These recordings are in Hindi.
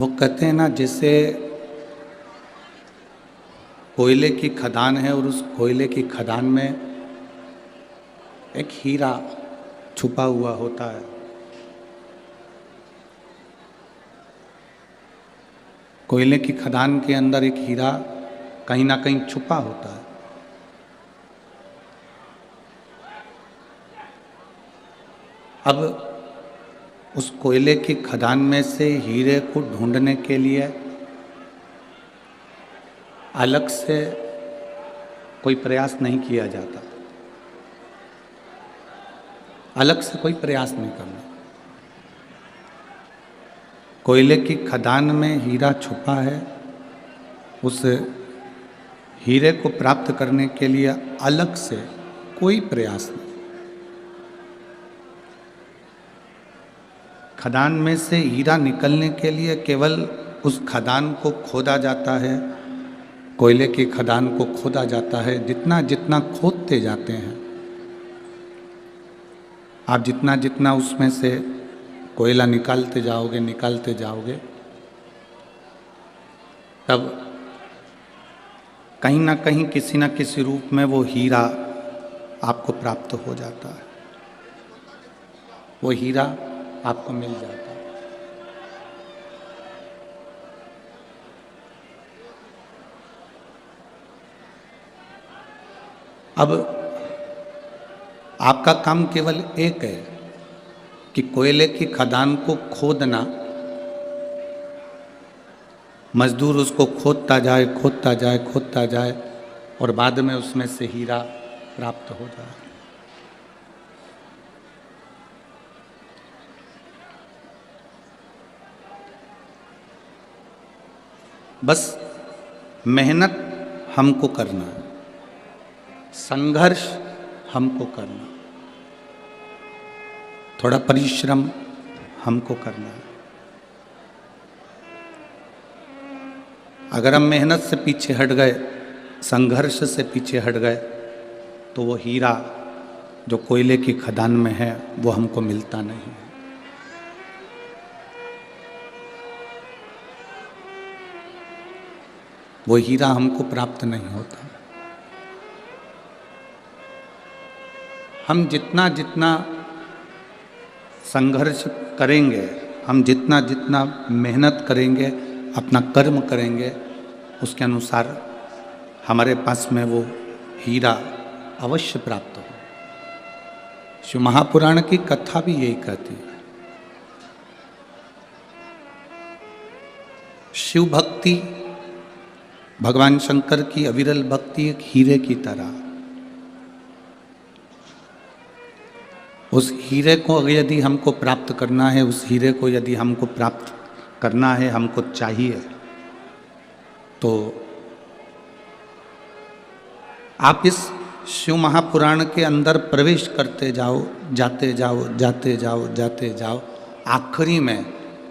वो कहते हैं ना, जैसे कोयले की खदान है और उस कोयले की खदान में एक हीरा छुपा हुआ होता है। कोयले की खदान के अंदर एक हीरा कहीं ना कहीं छुपा होता है। अब उस कोयले की खदान में से हीरे को ढूंढने के लिए अलग से कोई प्रयास नहीं किया जाता, अलग से कोई प्रयास नहीं करना। कोयले की खदान में हीरा छुपा है, उस हीरे को प्राप्त करने के लिए अलग से कोई प्रयास नहीं। खदान में से हीरा निकलने के लिए केवल उस खदान को खोदा जाता है, कोयले की खदान को खोदा जाता है। जितना जितना खोदते जाते हैं आप, जितना जितना उसमें से कोयला निकालते जाओगे, तब कहीं ना कहीं किसी न किसी रूप में वो हीरा आपको प्राप्त हो जाता है, वो हीरा आपको मिल जाता है। अब आपका काम केवल एक है कि कोयले की खदान को खोदना। मजदूर उसको खोदता जाए और बाद में उसमें से हीरा प्राप्त हो जाए। बस मेहनत हमको करना है, संघर्ष हमको करना, थोड़ा परिश्रम हमको करना है। अगर हम मेहनत से पीछे हट गए, संघर्ष से पीछे हट गए, तो वो हीरा जो कोयले की खदान में है वो हमको मिलता नहीं है। वो हीरा हमको प्राप्त नहीं होता। हम जितना जितना संघर्ष करेंगे, हम जितना जितना मेहनत करेंगे, अपना कर्म करेंगे, उसके अनुसार हमारे पास में वो हीरा अवश्य प्राप्त हो। शिव महापुराण की कथा भी यही कहती है। शिव भक्ति, भगवान शंकर की अविरल भक्ति एक हीरे की तरह। उस हीरे को यदि हमको प्राप्त करना है, उस हीरे को यदि हमको प्राप्त करना है, हमको चाहिए, तो आप इस शिव महापुराण के अंदर प्रवेश करते जाओ, जाते जाओ, आखिरी में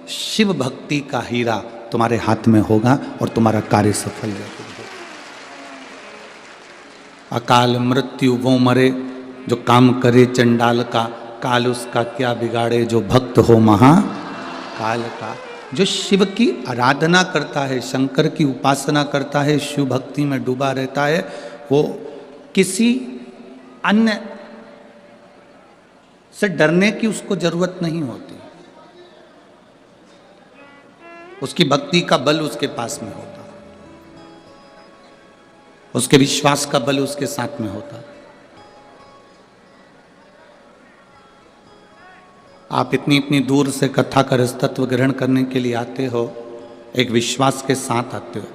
शिव भक्ति का हीरा तुम्हारे हाथ में होगा और तुम्हारा कार्य सफल जरूर होगा। अकाल मृत्यु वो मरे जो काम करे चंडाल का, काल उसका क्या बिगाड़े जो भक्त हो महाकाल का। जो शिव की आराधना करता है, शंकर की उपासना करता है, शिव भक्ति में डूबा रहता है, वो किसी अन्य से डरने की उसको जरूरत नहीं होती। उसकी भक्ति का बल उसके पास में होता, उसके विश्वास का बल उसके साथ में होता। आप इतनी इतनी दूर से कथा का रस तत्व ग्रहण करने के लिए आते हो, एक विश्वास के साथ आते हो,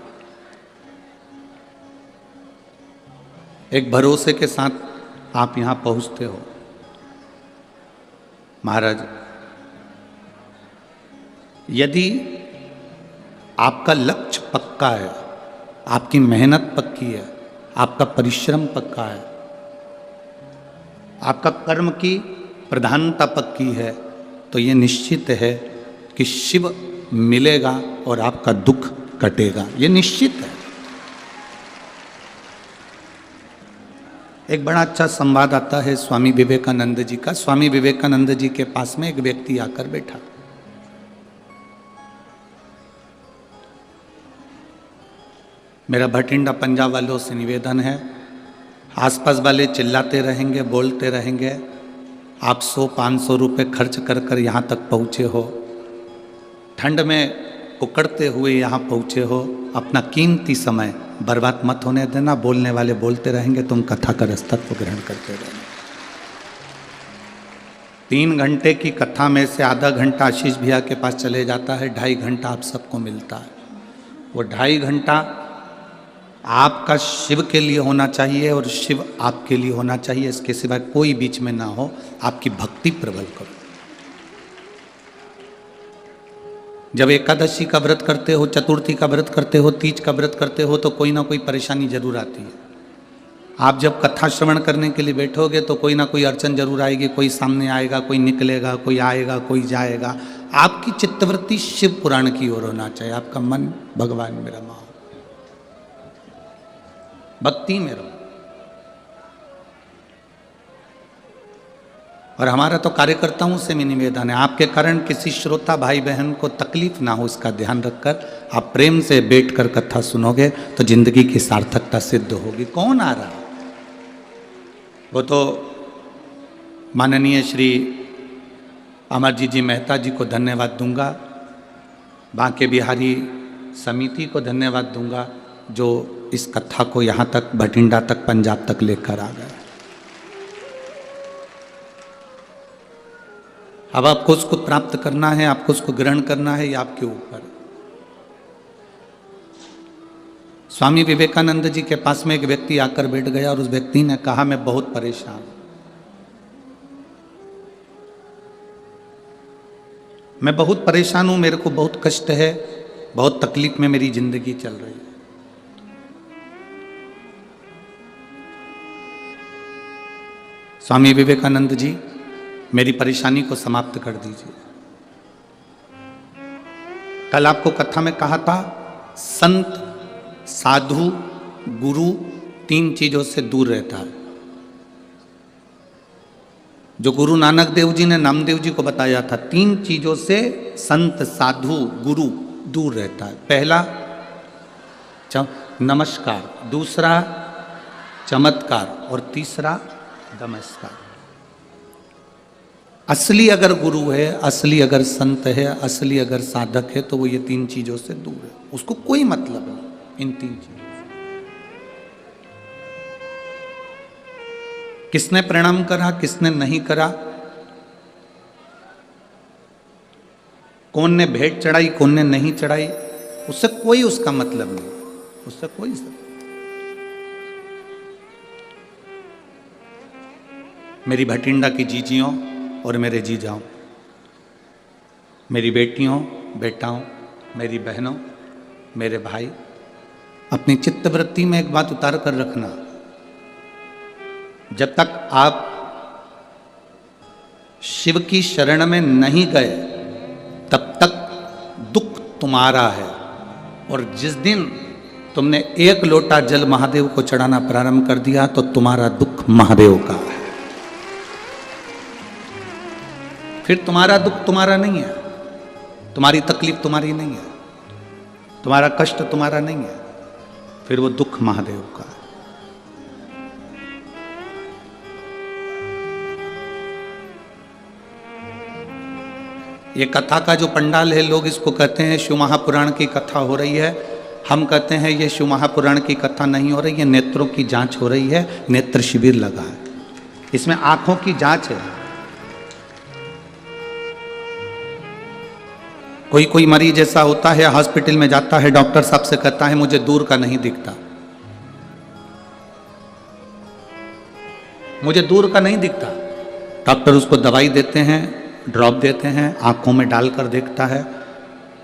एक भरोसे के साथ आप यहां पहुंचते हो। महाराज, यदि आपका लक्ष्य पक्का है, आपकी मेहनत पक्की है, आपका परिश्रम पक्का है, आपका कर्म की प्रधानता पक्की है, तो ये निश्चित है कि शिव मिलेगा और आपका दुख कटेगा, ये निश्चित है। एक बड़ा अच्छा संवाद आता है स्वामी विवेकानंद जी का। स्वामी विवेकानंद जी के पास में एक व्यक्ति आकर बैठा। मेरा भटिंडा पंजाब वालों से निवेदन है, आसपास वाले चिल्लाते रहेंगे, बोलते रहेंगे, आप 100-500 रुपये खर्च कर कर यहाँ तक पहुँचे हो, ठंड में उकड़ते हुए यहाँ पहुँचे हो, अपना कीमती समय बर्बाद मत होने देना। बोलने वाले बोलते रहेंगे, तुम कथा का रस्तत्व ग्रहण करते रहना। 3 घंटे की कथा में से आधा घंटा आशीष भैया के पास चले जाता है, 2.5 घंटा आप सबको मिलता है। वो 2.5 घंटा आपका शिव के लिए होना चाहिए और शिव आपके लिए होना चाहिए, इसके सिवाय कोई बीच में ना हो। आपकी भक्ति प्रबल करो। जब एकादशी का व्रत करते हो, चतुर्थी का व्रत करते हो, तीज का व्रत करते हो, तो कोई ना कोई परेशानी जरूर आती है। आप जब कथा श्रवण करने के लिए बैठोगे तो कोई ना कोई अड़चन जरूर आएगी, कोई सामने आएगा, कोई निकलेगा, कोई आएगा, कोई जाएगा। आपकी चित्तवृत्ति शिव पुराण की ओर होना चाहिए, आपका मन भगवान में रमा हो, भक्ति में रहो। और हमारा तो कार्यकर्ताओं से भी निवेदन है, आपके कारण किसी श्रोता भाई बहन को तकलीफ ना हो, इसका ध्यान रखकर आप प्रेम से बैठकर कथा सुनोगे तो जिंदगी की सार्थकता सिद्ध होगी। कौन आ रहा? वो तो माननीय श्री अमरजीत जी मेहता जी को धन्यवाद दूंगा, बांके बिहारी समिति को धन्यवाद दूंगा जो इस कथा को यहाँ तक, भटिंडा तक, पंजाब तक लेकर आ गए। अब आपको उसको प्राप्त करना है, आपको उसको ग्रहण करना है, ये आपके ऊपर। स्वामी विवेकानंद जी के पास में एक व्यक्ति आकर बैठ गया और उस व्यक्ति ने कहा, मैं बहुत परेशान हूं, मैं बहुत परेशान हूं, मेरे को बहुत कष्ट है, बहुत तकलीफ में मेरी जिंदगी चल रही है। स्वामी विवेकानंद जी, मेरी परेशानी को समाप्त कर दीजिए। कल आपको कथा में कहा था, संत, साधु, गुरु 3 चीजों से दूर रहता है। जो गुरु नानक देव जी ने नामदेव जी को बताया था, 3 चीजों से संत, साधु, गुरु दूर रहता है। पहला नमस्कार, दूसरा चमत्कार और तीसरा नमस्कार। असली अगर गुरु है, असली अगर संत है, असली अगर साधक है, तो वो ये 3 चीजों से दूर है। उसको कोई मतलब नहीं इन 3 चीजों से। किसने प्रणाम करा, किसने नहीं करा, कौन ने भेंट चढ़ाई, कौन ने नहीं चढ़ाई, उससे कोई उसका मतलब नहीं, उससे कोई सब। मेरी भटिंडा की जीजियों और मेरे जीजाओं, मेरी बेटियों, बेटाओं, मेरी बहनों, मेरे भाई, अपनी चित्तवृत्ति में एक बात उतार कर रखना, जब तक आप शिव की शरण में नहीं गए तब तक दुख तुम्हारा है। और जिस दिन तुमने 1 लोटा जल महादेव को चढ़ाना प्रारंभ कर दिया तो तुम्हारा दुख महादेव का है। फिर तुम्हारा दुख तुम्हारा नहीं है, तुम्हारी तकलीफ तुम्हारी नहीं है, तुम्हारा कष्ट तुम्हारा नहीं है, फिर वो दुख महादेव का है। ये कथा का जो पंडाल है, लोग इसको कहते हैं शिव महापुराण की कथा हो रही है। हम कहते हैं ये शिव महापुराण की कथा नहीं हो रही है, नेत्रों की जांच हो रही है, नेत्र शिविर लगा है, इसमें आंखों की जांच है। कोई कोई मरीज ऐसा होता है, हॉस्पिटल में जाता है, डॉक्टर साहब से कहता है मुझे दूर का नहीं दिखता, मुझे दूर का नहीं दिखता। डॉक्टर उसको दवाई देते हैं, ड्रॉप देते हैं, आंखों में डालकर देखता है,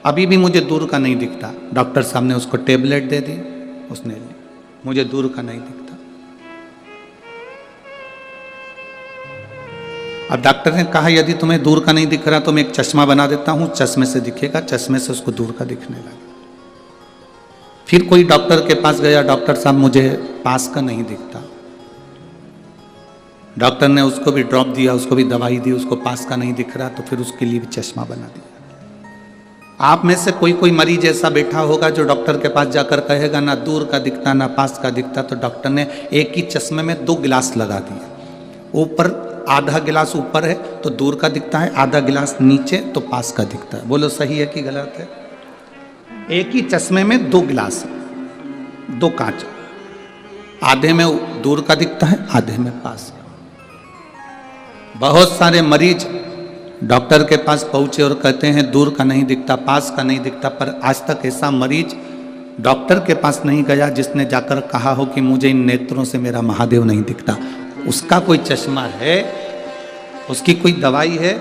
अभी भी मुझे दूर का नहीं दिखता। डॉक्टर साहब ने उसको टेबलेट दे दी, उसने ली, मुझे दूर का नहीं दिखता। अब डॉक्टर ने कहा यदि तुम्हें दूर का नहीं दिख रहा तो मैं एक चश्मा बना देता हूं, चश्मे से दिखेगा, चश्मे से उसको दूर का दिखने लगा। फिर कोई डॉक्टर के पास गया, डॉक्टर साहब मुझे पास का नहीं दिखता। डॉक्टर ने उसको भी ड्रॉप दिया, उसको भी दवाई दी, उसको पास का नहीं दिख रहा, तो फिर उसके लिए भी चश्मा बना दिया। आप में से कोई कोई मरीज ऐसा बैठा होगा जो डॉक्टर के पास जाकर कहेगा ना दूर का दिखता ना पास का दिखता, तो डॉक्टर ने एक ही चश्मे में 2 गिलास लगा दिए। ऊपर आधा गिलास ऊपर है तो दूर का दिखता है, आधा गिलास नीचे तो पास का दिखता है। बोलो सही है कि गलत है? एक ही चश्मे में 2 गिलास, 2 कांच, आधे में दूर का दिखता है, आधे में पास का। बहुत सारे मरीज डॉक्टर के पास पहुंचे और कहते हैं दूर का नहीं दिखता, पास का नहीं दिखता, पर आज तक ऐसा मरीज डॉक्टर के पास नहीं गया जिसने जाकर कहा हो कि मुझे इन नेत्रों से मेरा महादेव नहीं दिखता। उसका कोई चश्मा है, उसकी कोई दवाई है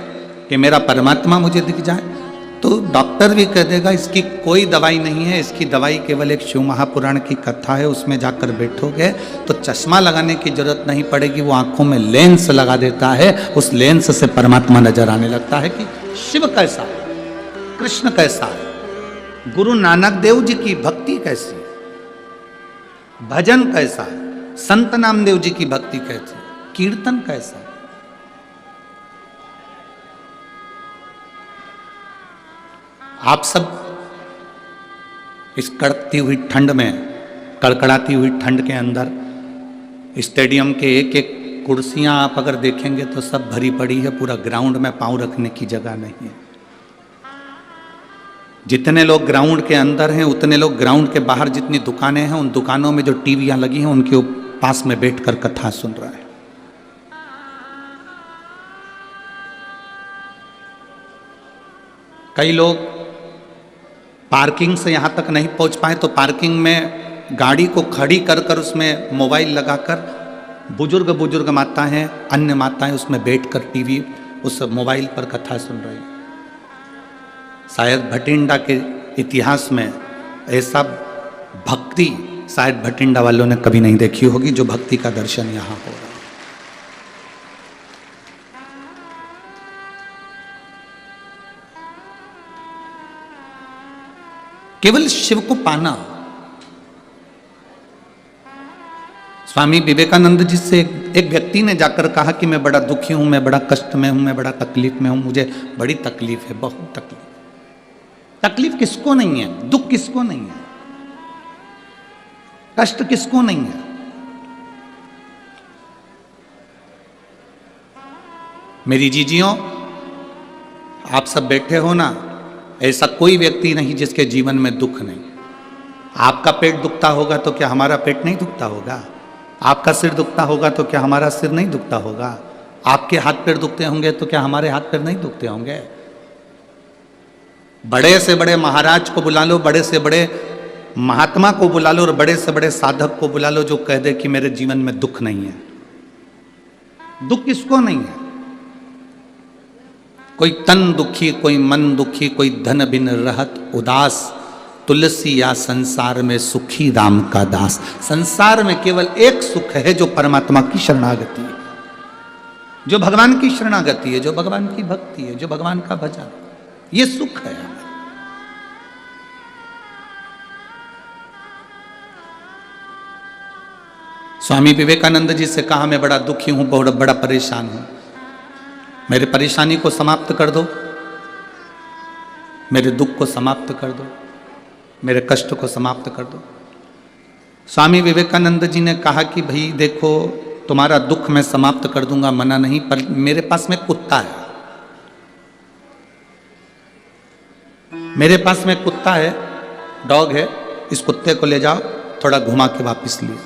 कि मेरा परमात्मा मुझे दिख जाए? तो डॉक्टर भी कह देगा इसकी कोई दवाई नहीं है, इसकी दवाई केवल एक शिव महापुराण की कथा है, उसमें जाकर बैठोगे तो चश्मा लगाने की जरूरत नहीं पड़ेगी, वो आंखों में लेंस लगा देता है, उस लेंस से परमात्मा नजर आने लगता है कि शिव कैसा है, कृष्ण कैसा है, गुरु नानक देव जी की भक्ति कैसी है, भजन कैसा है, संत नामदेव जी की भक्ति कैसी है, कीर्तन कैसा है। आप सब इस कड़कती हुई ठंड में, कड़कड़ाती हुई ठंड के अंदर स्टेडियम के एक एक कुर्सियां आप अगर देखेंगे तो सब भरी पड़ी है, पूरा ग्राउंड में पांव रखने की जगह नहीं है। जितने लोग ग्राउंड के अंदर हैं उतने लोग ग्राउंड के बाहर जितनी दुकानें हैं उन दुकानों में जो टीवियां लगी हैं उनके पास में बैठकर कथा सुन रहा है। कई लोग पार्किंग से यहाँ तक नहीं पहुँच पाए तो पार्किंग में गाड़ी को खड़ी कर कर उसमें मोबाइल लगाकर बुजुर्ग बुजुर्ग माताएं, अन्य माताएं उसमें बैठकर टीवी उस मोबाइल पर कथा सुन रही हैं। शायद भटिंडा के इतिहास में ऐसा भक्ति शायद भटिंडा वालों ने कभी नहीं देखी होगी जो भक्ति का दर्शन यहाँ हो रहा है। केवल शिव को पाना। स्वामी विवेकानंद जी से एक व्यक्ति ने जाकर कहा कि मैं बड़ा दुखी हूं, मैं बड़ा कष्ट में हूं, मैं बड़ा तकलीफ में हूं, मुझे बड़ी तकलीफ है, बहुत तकलीफ। तकलीफ किसको नहीं है? दुख किसको नहीं है? कष्ट किसको नहीं है? मेरी जीजियों, आप सब बैठे हो ना, ऐसा कोई व्यक्ति नहीं जिसके जीवन में दुख नहीं। आपका पेट दुखता होगा तो क्या हमारा पेट नहीं दुखता होगा? आपका सिर दुखता होगा तो क्या हमारा सिर नहीं दुखता होगा? आपके हाथ पैर दुखते होंगे तो क्या हमारे हाथ पैर नहीं दुखते होंगे? बड़े से बड़े महाराज को बुला लो, बड़े से बड़े महात्मा को बुला लो और बड़े से बड़े साधक को बुला लो जो कह दे कि मेरे जीवन में दुख नहीं है। दुख किसको नहीं है? कोई तन दुखी, कोई मन दुखी, कोई धन बिन रहत उदास, तुलसी या संसार में सुखी राम का दास। संसार में केवल एक सुख है जो परमात्मा की शरणागति है, जो भगवान की शरणागति है, जो भगवान की भक्ति है, जो भगवान का भजन, ये सुख है। स्वामी विवेकानंद जी से कहा मैं बड़ा दुखी हूं, बहुत बड़ा परेशान हूं, मेरे परेशानी को समाप्त कर दो, मेरे दुख को समाप्त कर दो, मेरे कष्ट को समाप्त कर दो। स्वामी विवेकानंद जी ने कहा कि भाई देखो, तुम्हारा दुख मैं समाप्त कर दूंगा, मना नहीं, पर मेरे पास में कुत्ता है, मेरे पास में कुत्ता है, डॉग है, इस कुत्ते को ले जाओ, थोड़ा घुमा के वापस लिए।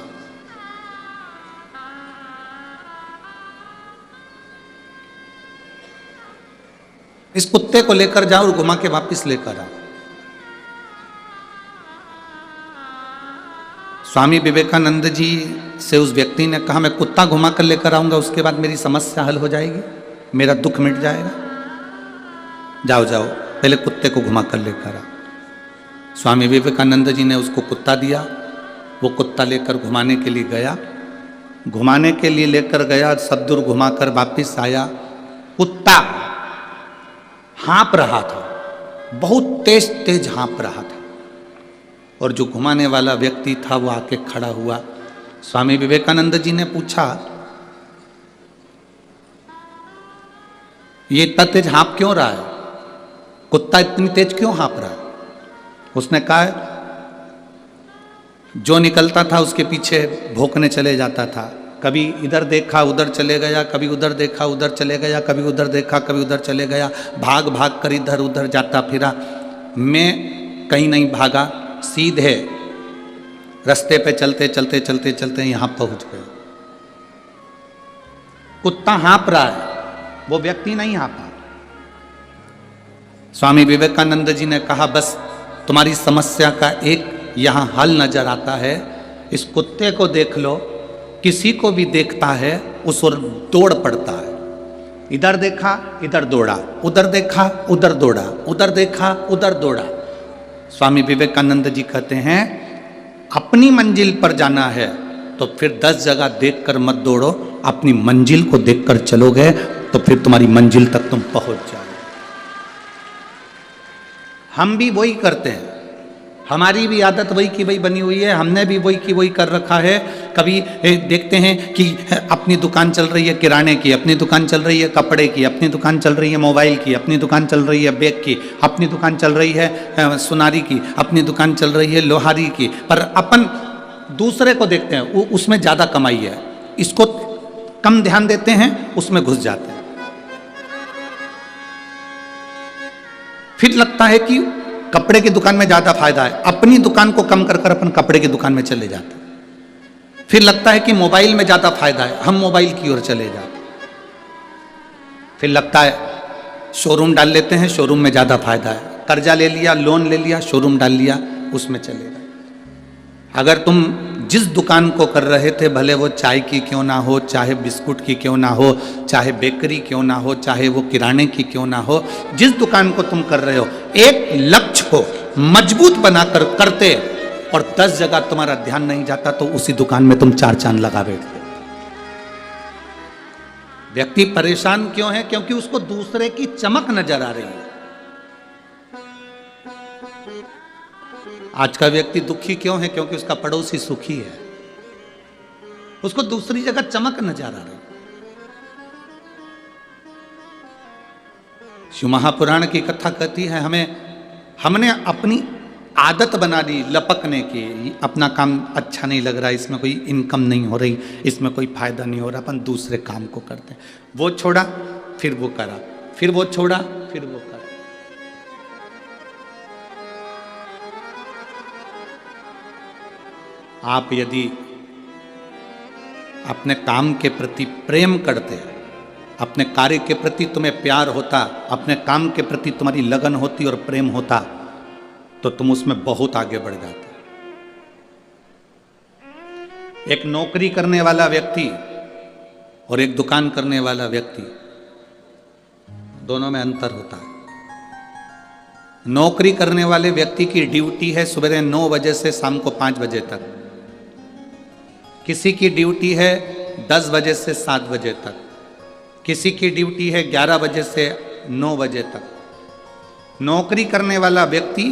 इस कुत्ते को लेकर जाओ और घुमा के वापस लेकर आओ। स्वामी विवेकानंद जी से उस व्यक्ति ने कहा मैं कुत्ता घुमा कर लेकर आऊंगा, उसके बाद मेरी समस्या हल हो जाएगी, मेरा दुख मिट जाएगा। जाओ जाओ, पहले कुत्ते को घुमा कर लेकर आओ। स्वामी विवेकानंद जी ने उसको कुत्ता दिया, वो कुत्ता लेकर घुमाने के लिए गया, घुमाने के लिए लेकर गया, सब दूर घुमाकर वापिस आया। कुत्ता हाँप रहा था, बहुत तेज तेज हाँप रहा था, और जो घुमाने वाला व्यक्ति था वो आके खड़ा हुआ। स्वामी विवेकानंद जी ने पूछा ये इतना तेज हाँप क्यों रहा है? कुत्ता इतनी तेज क्यों हाँफ रहा है? उसने कहा जो निकलता था उसके पीछे भौंकने चले जाता था। कभी इधर देखा उधर चले गया, कभी उधर देखा उधर चले गया, कभी उधर देखा कभी उधर चले गया, भाग भाग कर इधर उधर जाता फिरा। मैं कहीं नहीं भागा, सीधे रास्ते पे चलते चलते चलते चलते यहाँ पहुँच गया। कुत्ता हाँफ रहा है, वो व्यक्ति नहीं हाँफा। स्वामी विवेकानंद जी ने कहा बस तुम्हारी समस्या का एक यहाँ हल नजर आता है, इस कुत्ते को देख लो, किसी को भी देखता है उस ओर दौड़ पड़ता है। इधर देखा इधर दौड़ा, उधर देखा उधर दौड़ा, उधर देखा उधर दौड़ा। स्वामी विवेकानंद जी कहते हैं अपनी मंजिल पर जाना है तो फिर 10 जगह देखकर मत दौड़ो, अपनी मंजिल को देखकर चलोगे तो फिर तुम्हारी मंजिल तक तुम पहुंच जाओगे। हम भी वही करते हैं, हमारी भी आदत वही की वही बनी हुई है, हमने भी वही की वही कर रखा है। कभी देखते हैं कि अपनी दुकान चल रही है किराने की, अपनी दुकान चल रही है कपड़े की, अपनी दुकान चल रही है मोबाइल की, अपनी दुकान चल रही है बैग की, अपनी दुकान चल रही है सुनारी की, अपनी दुकान चल रही है लोहारी की, पर अपन दूसरे को देखते हैं उसमें ज़्यादा कमाई है, इसको कम ध्यान देते हैं, उसमें घुस जाते हैं। फिर लगता है कि कपड़े की दुकान में ज्यादा फायदा है, अपनी दुकान को कम कर कर अपन कपड़े की दुकान में चले जाते हैं। फिर लगता है कि मोबाइल में ज्यादा फायदा है, हम मोबाइल की ओर चले जाते हैं। फिर लगता है शोरूम डाल लेते हैं, शोरूम में ज्यादा फायदा है, कर्जा ले लिया लोन ले लिया शोरूम डाल लिया उसमें चले गए। अगर तुम जिस दुकान को कर रहे थे, भले वो चाय की क्यों ना हो, चाहे बिस्कुट की क्यों ना हो, चाहे बेकरी क्यों ना हो, चाहे वो किराने की क्यों ना हो, जिस दुकान को तुम कर रहे हो एक लक्ष्य को मजबूत बनाकर करते और 10 जगह तुम्हारा ध्यान नहीं जाता तो उसी दुकान में तुम 4 चांद लगा बैठते। व्यक्ति परेशान क्यों है? क्योंकि उसको दूसरे की चमक नजर आ रही है। आज का व्यक्ति दुखी क्यों है? क्योंकि उसका पड़ोसी सुखी है, उसको दूसरी जगह चमक नजर आ रही। शिव महापुराण की कथा कहती है हमने अपनी आदत बना दी लपकने की, अपना काम अच्छा नहीं लग रहा, इसमें कोई इनकम नहीं हो रही, इसमें कोई फायदा नहीं हो रहा, अपन दूसरे काम को करते हैं। वो छोड़ा फिर वो करा, फिर वो छोड़ा फिर वो करा। आप यदि अपने काम के प्रति प्रेम करते, अपने कार्य के प्रति तुम्हें प्यार होता, अपने काम के प्रति तुम्हारी लगन होती और प्रेम होता तो तुम उसमें बहुत आगे बढ़ जाते। एक नौकरी करने वाला व्यक्ति और एक दुकान करने वाला व्यक्ति, दोनों में अंतर होता है। नौकरी करने वाले व्यक्ति की ड्यूटी है सुबह 9 बजे से शाम को 5 बजे तक, किसी की ड्यूटी है 10 बजे से 7 बजे तक, किसी की ड्यूटी है 11 बजे से 9 बजे तक। नौकरी करने वाला व्यक्ति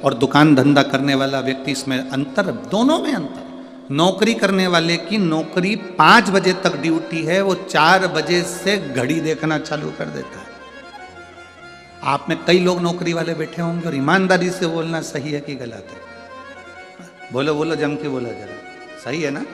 और दुकान धंधा करने वाला व्यक्ति, इसमें अंतर, दोनों में अंतर। नौकरी करने वाले की नौकरी 5 बजे तक ड्यूटी है, वो 4 बजे से घड़ी देखना चालू कर देता है। आप में कई लोग नौकरी वाले बैठे होंगे और ईमानदारी से बोलना सही है कि गलत है? बोलो बोलो, जम के बोला जरा, सही है ना?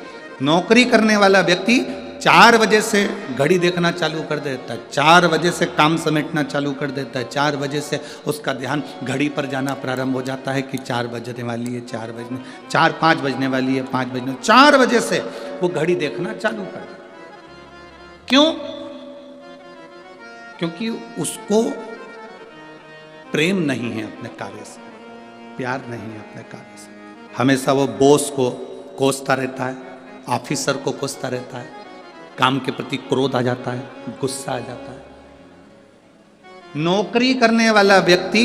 नौकरी करने वाला व्यक्ति 4 बजे से घड़ी देखना चालू कर देता है, 4 बजे से काम समेटना चालू कर देता है, 4 बजे से उसका ध्यान घड़ी पर जाना प्रारंभ हो जाता है कि 4 बजने वाली है, 5 बजने वाली है, 5 बजने, 4 बजे से वो घड़ी देखना चालू कर देता है। क्यों? क्योंकि उसको प्रेम नहीं है अपने कार्य से, प्यार नहीं है अपने कार्य से। हमेशा वो बॉस को कोसता रहता है, ऑफिसर को कोसता रहता है, काम के प्रति क्रोध आ जाता है, गुस्सा आ जाता है। नौकरी करने वाला व्यक्ति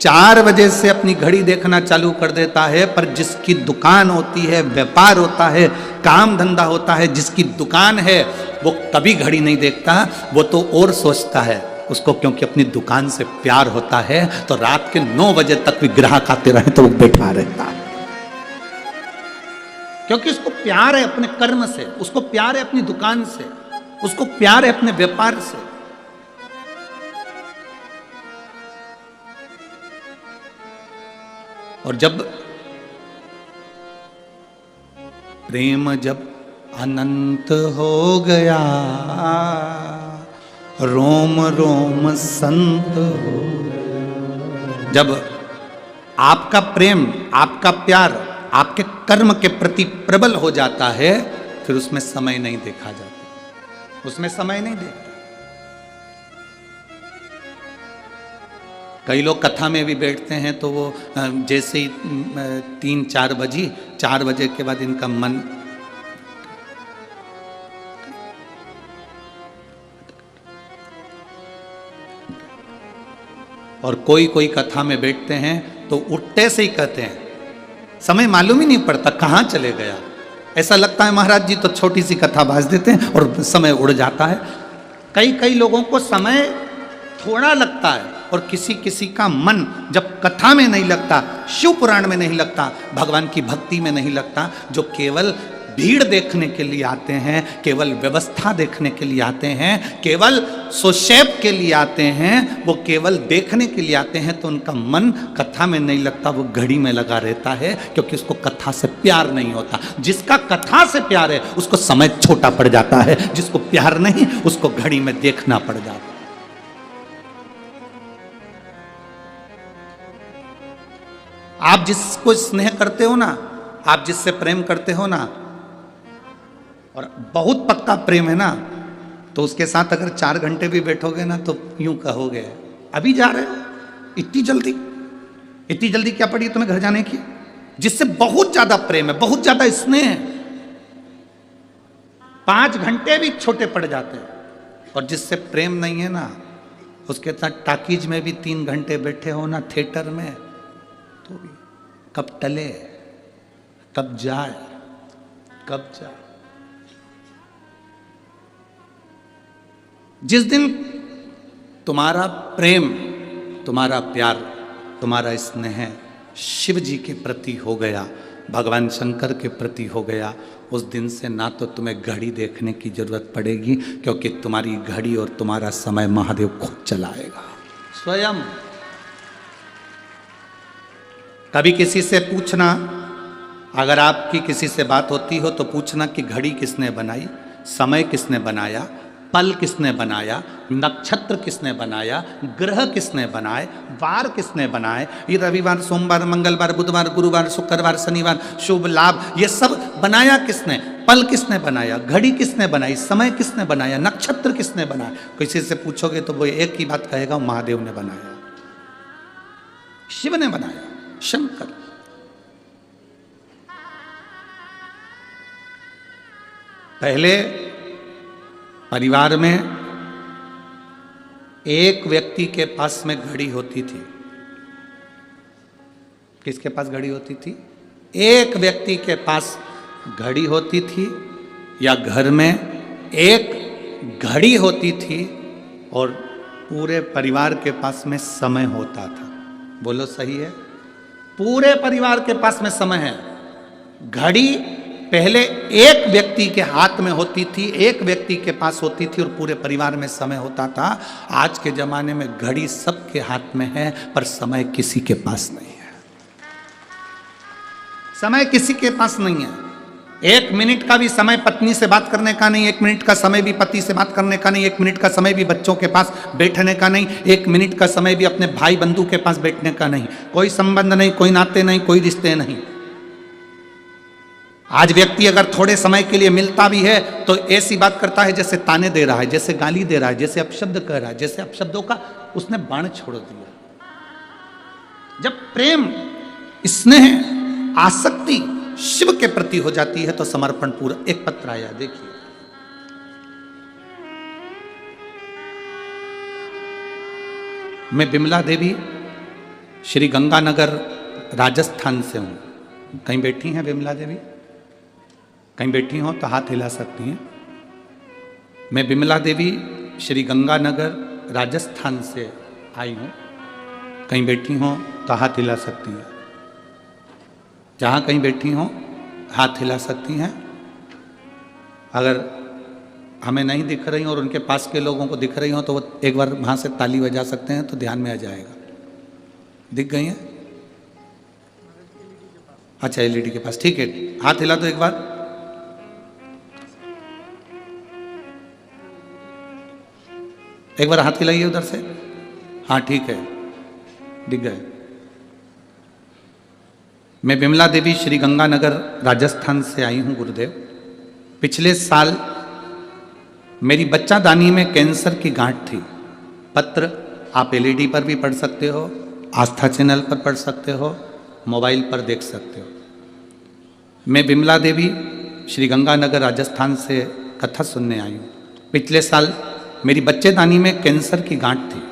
4 बजे से अपनी घड़ी देखना चालू कर देता है, पर जिसकी दुकान होती है, व्यापार होता है, काम धंधा होता है, जिसकी दुकान है वो कभी घड़ी नहीं देखता, वो तो और सोचता है उसको, क्योंकि अपनी दुकान से प्यार होता है तो रात के 9 बजे तक भी ग्राहक आते रहे तो वो बैठा रहता है, क्योंकि उसको प्यार है अपने कर्म से, उसको प्यार है अपनी दुकान से, उसको प्यार है अपने व्यापार से। और जब प्रेम जब अनंत हो गया, रोम रोम संत हो गया। जब आपका प्रेम, आपका प्यार आपके कर्म के प्रति प्रबल हो जाता है, फिर उसमें समय नहीं देखा जाता, उसमें समय नहीं देखता। कई लोग कथा में भी बैठते हैं तो वो जैसे ही 3-4 बजी, 4 बजे के बाद इनका मन और कोई कोई कथा में बैठते हैं तो उठते से ही कहते हैं, समय मालूम ही नहीं पड़ता कहाँ चले गया। ऐसा लगता है महाराज जी तो छोटी सी कथा बाज देते हैं और समय उड़ जाता है। कई कई लोगों को समय थोड़ा लगता है और किसी किसी का मन जब कथा में नहीं लगता, शिव पुराण में नहीं लगता, भगवान की भक्ति में नहीं लगता, जो केवल भीड़ देखने के लिए आते हैं, केवल व्यवस्था देखने के लिए आते हैं, केवल सोशेप के लिए आते हैं, वो केवल देखने के लिए आते हैं, तो उनका मन कथा में नहीं लगता, वो घड़ी में लगा रहता है, क्योंकि उसको कथा से प्यार नहीं होता। जिसका कथा से प्यार है उसको समय छोटा पड़ जाता है, जिसको प्यार नहीं उसको घड़ी में देखना पड़ जाता है। आप जिसको स्नेह करते हो ना, आप जिससे प्रेम करते हो ना, और बहुत पक्का प्रेम है ना, तो उसके साथ अगर 4 घंटे भी बैठोगे ना तो यूं कहोगे अभी जा रहे हो, इतनी जल्दी क्या पड़ी तुम्हें घर जाने की। जिससे बहुत ज्यादा प्रेम है, बहुत ज्यादा स्नेह है, 5 घंटे भी छोटे पड़ जाते हैं। और जिससे प्रेम नहीं है ना, उसके साथ टाकीज में भी 3 घंटे बैठे हो ना, थिएटर में, तो भी कब टले, कब जाए, कब जाए। जिस दिन तुम्हारा प्रेम, तुम्हारा प्यार, तुम्हारा स्नेह शिव जी के प्रति हो गया, भगवान शंकर के प्रति हो गया, उस दिन से ना तो तुम्हें घड़ी देखने की जरूरत पड़ेगी, क्योंकि तुम्हारी घड़ी और तुम्हारा समय महादेव खुद चलाएगा स्वयं। कभी किसी से पूछना, अगर आपकी किसी से बात होती हो तो पूछना कि घड़ी किसने बनाई, समय किसने बनाया, पल किसने बनाया, नक्षत्र किसने बनाया, ग्रह किसने बनाए, वार किसने बनाए, ये रविवार, सोमवार, मंगलवार, बुधवार, गुरुवार, शुक्रवार, शनिवार, शुभ लाभ, ये सब बनाया किसने, पल किसने बनाया, घड़ी किसने बनाई, समय किसने बनाया, नक्षत्र किसने बनाया। किसी से पूछोगे तो वो एक ही बात कहेगा, महादेव ने बनाया, शिव ने बनाया, शंकर। पहले परिवार में एक व्यक्ति के पास में घड़ी होती थी। किसके पास घड़ी होती थी? एक व्यक्ति के पास घड़ी होती थी, या घर में एक घड़ी होती थी और पूरे परिवार के पास में समय होता था। बोलो सही है? पूरे परिवार के पास में समय है। घड़ी पहले एक व्यक्ति के हाथ में होती थी, एक व्यक्ति के पास होती थी और पूरे परिवार में समय होता था। आज के जमाने में घड़ी सबके हाथ में है, पर समय किसी के पास नहीं है। समय किसी के पास नहीं है। 1 मिनट का भी समय पत्नी से बात करने का नहीं, 1 मिनट का समय भी पति से बात करने का नहीं, 1 मिनट का समय भी बच्चों के पास बैठने का नहीं, 1 मिनट का समय भी अपने भाई बंधु के पास बैठने का नहीं। कोई संबंध नहीं, कोई नाते नहीं, कोई रिश्ते नहीं। आज व्यक्ति अगर थोड़े समय के लिए मिलता भी है तो ऐसी बात करता है जैसे ताने दे रहा है, जैसे गाली दे रहा है, जैसे अपशब्द कह रहा है, जैसे अपशब्दों का उसने बाण छोड़ दिया। जब प्रेम, स्नेह, आसक्ति शिव के प्रति हो जाती है तो समर्पण पूरा। एक पत्र आया, देखिए। मैं बिमला देवी श्री गंगानगर राजस्थान से हूं। कहीं बैठी हैं बिमला देवी? कहीं बैठी हो तो हाथ हिला सकती हैं। मैं बिमला देवी श्री गंगानगर राजस्थान से आई हूँ। कहीं बैठी हो तो हाथ हिला सकती हैं। जहाँ कहीं बैठी हो हाथ हिला सकती हैं। अगर हमें नहीं दिख रही और उनके पास के लोगों को दिख रही हो तो वो एक बार वहाँ से ताली बजा सकते हैं तो ध्यान में आ जाएगा। दिख गई हैं? अच्छा एलईडी के पास, ठीक है। हाथ हिला दो एक बार। एक बार हाथ हिलाइए उधर से। हाँ ठीक है, दिख गए। मैं विमला देवी श्री गंगानगर राजस्थान से आई हूं गुरुदेव। पिछले साल मेरी बच्चादानी में कैंसर की गांठ थी। पत्र आप एलईडी पर भी पढ़ सकते हो, आस्था चैनल पर पढ़ सकते हो, मोबाइल पर देख सकते हो। मैं विमला देवी श्री गंगानगर राजस्थान से कथा सुनने आई हूँ। पिछले साल मेरी बच्चेदानी में कैंसर की गांठ थी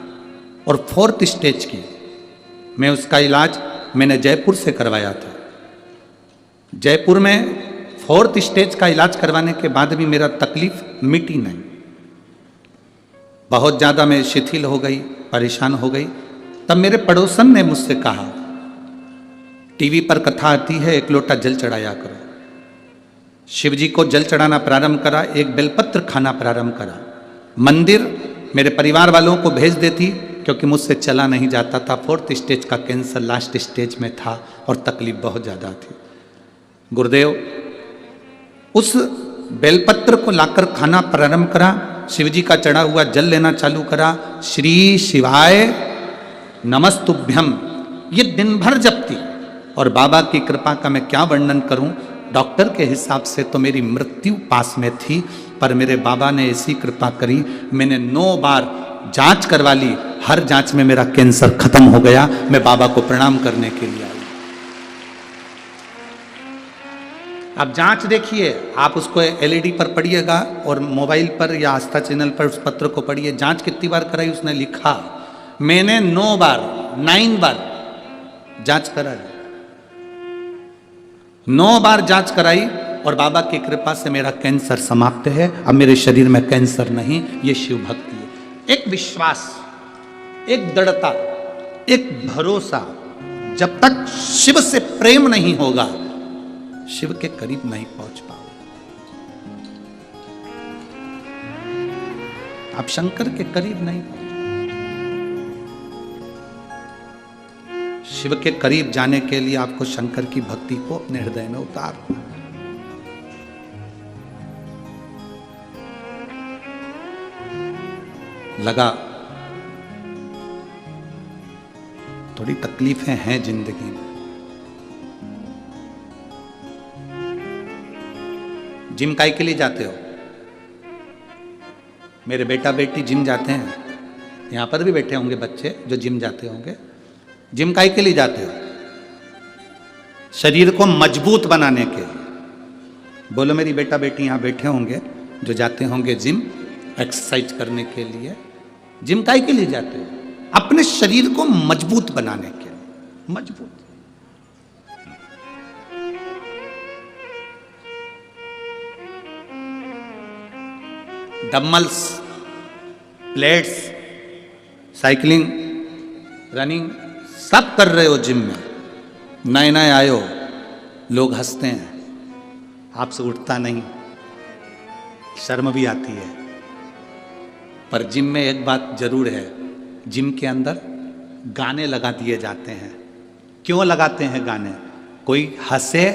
और 4th स्टेज की। मैं उसका इलाज मैंने जयपुर से करवाया था। जयपुर में 4th स्टेज का इलाज करवाने के बाद भी मेरा तकलीफ मिटी नहीं। बहुत ज़्यादा मैं शिथिल हो गई, परेशान हो गई। तब मेरे पड़ोसन ने मुझसे कहा, टीवी पर कथा आती है, एक लोटा जल चढ़ाया करो। शिव जी को जल चढ़ाना प्रारंभ करा, एक बेलपत्र खाना प्रारंभ करा। मंदिर मेरे परिवार वालों को भेज देती क्योंकि मुझसे चला नहीं जाता था। 4th स्टेज का कैंसर लास्ट स्टेज में था और तकलीफ बहुत ज़्यादा थी। गुरुदेव उस बेलपत्र को लाकर खाना प्रारंभ करा, शिवजी का चढ़ा हुआ जल लेना चालू करा। श्री शिवाय नमस्तुभ्यम ये दिन भर जपती। और बाबा की कृपा का मैं क्या वर्णन करूं। डॉक्टर के हिसाब से तो मेरी मृत्यु पास में थी, पर मेरे बाबा ने ऐसी कृपा करी, मैंने 9 बार जांच करवा ली। हर जांच में मेरा कैंसर खत्म हो गया। मैं बाबा को प्रणाम करने के लिए आई। आप जांच देखिए, आप उसको एलईडी पर पढ़िएगा और मोबाइल पर या आस्था चैनल पर उस पत्र को पढ़िए। जांच कितनी बार कराई उसने लिखा, मैंने 9 बार जांच कराई। 9 बार जांच कराई और बाबा की कृपा से मेरा कैंसर समाप्त है। अब मेरे शरीर में कैंसर नहीं। ये शिव भक्ति है। एक विश्वास, एक दृढ़ता, एक भरोसा। जब तक शिव से प्रेम नहीं होगा, शिव के करीब नहीं पहुंच पाओगे। आप शंकर के करीब नहीं पहुंच। शिव के करीब जाने के लिए आपको शंकर की भक्ति को अपने हृदय में उतारना। लगा थोड़ी तकलीफें हैं जिंदगी में। जिम काहे के लिए जाते हो? मेरे बेटा बेटी जिम जाते हैं। यहां पर भी बैठे होंगे बच्चे जो जिम जाते होंगे। जिम काहे के लिए जाते हो? शरीर को मजबूत बनाने के लिए। बोलो मेरी बेटा बेटी यहां बैठे होंगे जो जाते होंगे जिम, एक्सरसाइज करने के लिए। जिम काहे के लिए जाते हो? अपने शरीर को मजबूत बनाने के लिए। मजबूत। डम्बल्स, प्लेट्स, साइकिलिंग, रनिंग सब कर रहे हो जिम में। नए नए आए हो, लोग हंसते हैं, आपसे उठता नहीं, शर्म भी आती है। पर जिम में एक बात जरूर है, जिम के अंदर गाने लगा दिए जाते हैं। क्यों लगाते हैं गाने? कोई हंसे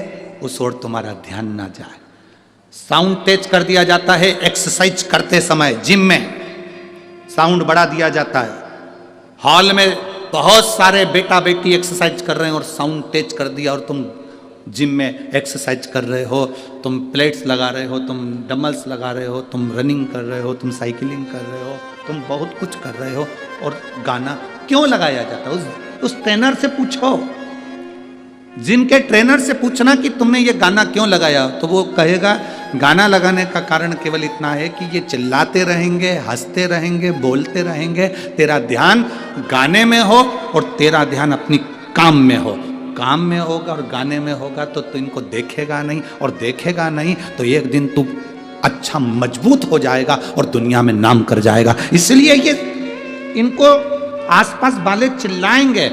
उस ओर तुम्हारा ध्यान ना जाए। साउंड तेज कर दिया जाता है एक्सरसाइज करते समय। जिम में साउंड बढ़ा दिया जाता है। हॉल में बहुत सारे बेटा बेटी एक्सरसाइज कर रहे हैं और साउंड तेज कर दिया, और तुम जिम में एक्सरसाइज कर रहे हो, तुम प्लेट्स लगा रहे हो, तुम डम्बल्स लगा रहे हो, तुम रनिंग कर रहे हो, तुम साइकिलिंग कर रहे हो, तुम बहुत कुछ कर रहे हो, और गाना क्यों लगाया जाता है? उस ट्रेनर से पूछो, जिम के ट्रेनर से पूछना कि तुमने ये गाना क्यों लगाया, तो वो कहेगा गाना लगाने का कारण केवल इतना है कि ये चिल्लाते रहेंगे, हंसते रहेंगे, बोलते रहेंगे, तेरा ध्यान गाने में हो और तेरा ध्यान अपनी काम में हो। काम में होगा और गाने में होगा तो इनको देखेगा नहीं, और देखेगा नहीं तो एक दिन तू अच्छा मजबूत हो जाएगा और दुनिया में नाम कर जाएगा। इसलिए ये इनको आसपास वाले चिल्लाएंगे।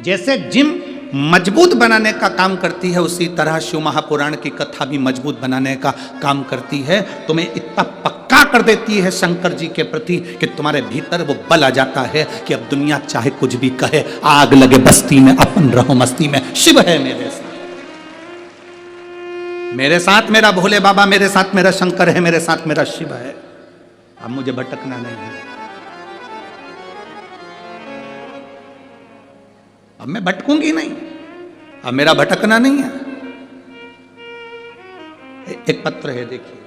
जैसे जिम मजबूत बनाने का काम करती है, उसी तरह शिव महापुराण की कथा भी मजबूत बनाने का काम करती है। तुम्हें इतना पक्का कर देती है शंकर जी के प्रति कि तुम्हारे भीतर वो बल आ जाता है कि अब दुनिया चाहे कुछ भी कहे, आग लगे बस्ती में, अपन रहो मस्ती में, शिव है मेरे साथ। मेरे साथ मेरा भोले बाबा, मेरे साथ मेरा शंकर है, मेरे साथ मेरा शिव है। अब मुझे भटकना नहीं है। अब मैं भटकूंगी नहीं, अब मेरा भटकना नहीं है। एक पत्र है, देखिए।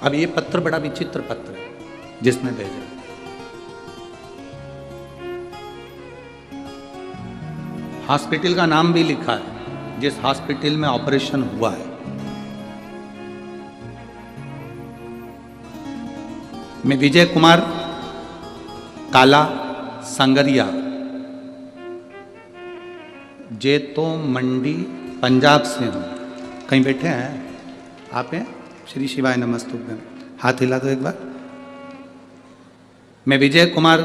अब ये पत्र बड़ा विचित्र पत्र है जिसने भेजा। हॉस्पिटल का नाम भी लिखा है, जिस हॉस्पिटल में ऑपरेशन हुआ है। मैं विजय कुमार काला संगरिया, जेतो मंडी पंजाब से हूँ। कहीं बैठे हैं आप? हैं? श्री शिवाय नमस्तुभ्यं। हाथ हिला दो एक बार। मैं विजय कुमार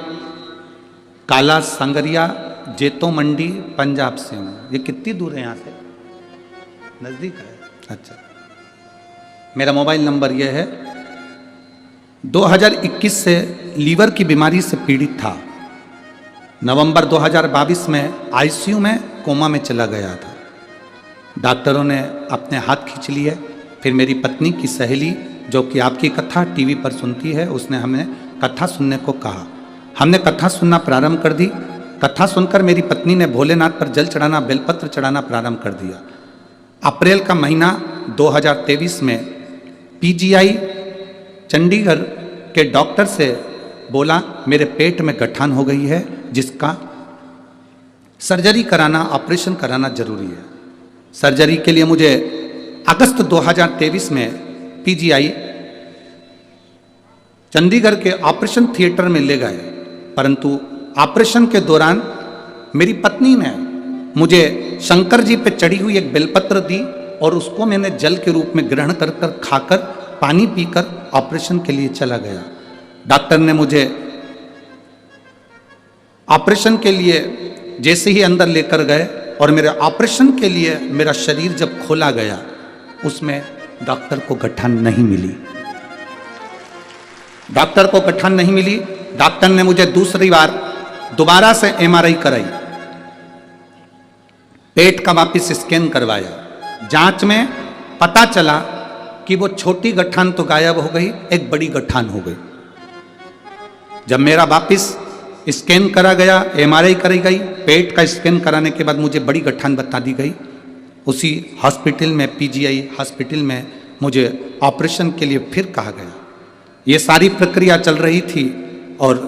काला संगरिया, जेतो मंडी पंजाब से हूँ। ये कितनी दूर है यहाँ से? नज़दीक है। अच्छा। मेरा मोबाइल नंबर यह है। 2021 से लीवर की बीमारी से पीड़ित था। नवंबर 2022 में आईसीयू में कोमा में चला गया था। डॉक्टरों ने अपने हाथ खींच लिए। फिर मेरी पत्नी की सहेली, जो कि आपकी कथा टीवी पर सुनती है, उसने हमें कथा सुनने को कहा। हमने कथा सुनना प्रारंभ कर दी। कथा सुनकर मेरी पत्नी ने भोलेनाथ पर जल चढ़ाना, बेलपत्र चढ़ाना प्रारंभ कर दिया। अप्रैल का महीना 2023 में पीजीआई चंडीगढ़ के डॉक्टर से बोला मेरे पेट में गठान हो गई है, जिसका सर्जरी कराना, ऑपरेशन कराना जरूरी है। सर्जरी के लिए मुझे अगस्त 2023 में पीजीआई चंडीगढ़ के ऑपरेशन थिएटर में ले गए। परंतु ऑपरेशन के दौरान मेरी पत्नी ने मुझे शंकर जी पे चढ़ी हुई एक बेलपत्र दी और उसको मैंने जल के रूप में ग्रहण कर खाकर, पानी पीकर ऑपरेशन के लिए चला गया। डॉक्टर ने मुझे ऑपरेशन के लिए जैसे ही अंदर लेकर गए और मेरे ऑपरेशन के लिए मेरा शरीर जब खोला गया, उसमें डॉक्टर को गठान नहीं मिली। डॉक्टर को गठान नहीं मिली। डॉक्टर ने मुझे दूसरी बार दोबारा से एमआरआई कराई, पेट का वापिस स्कैन करवाया। जांच में पता चला कि वो छोटी गठान तो गायब हो गई, एक बड़ी गठान हो गई। जब मेरा वापिस स्कैन करा गया, एमआरआई कराई गई, पेट का स्कैन कराने के बाद मुझे बड़ी गठान बता दी गई। उसी हॉस्पिटल में, पीजीआई हॉस्पिटल में, मुझे ऑपरेशन के लिए फिर कहा गया। ये सारी प्रक्रिया चल रही थी और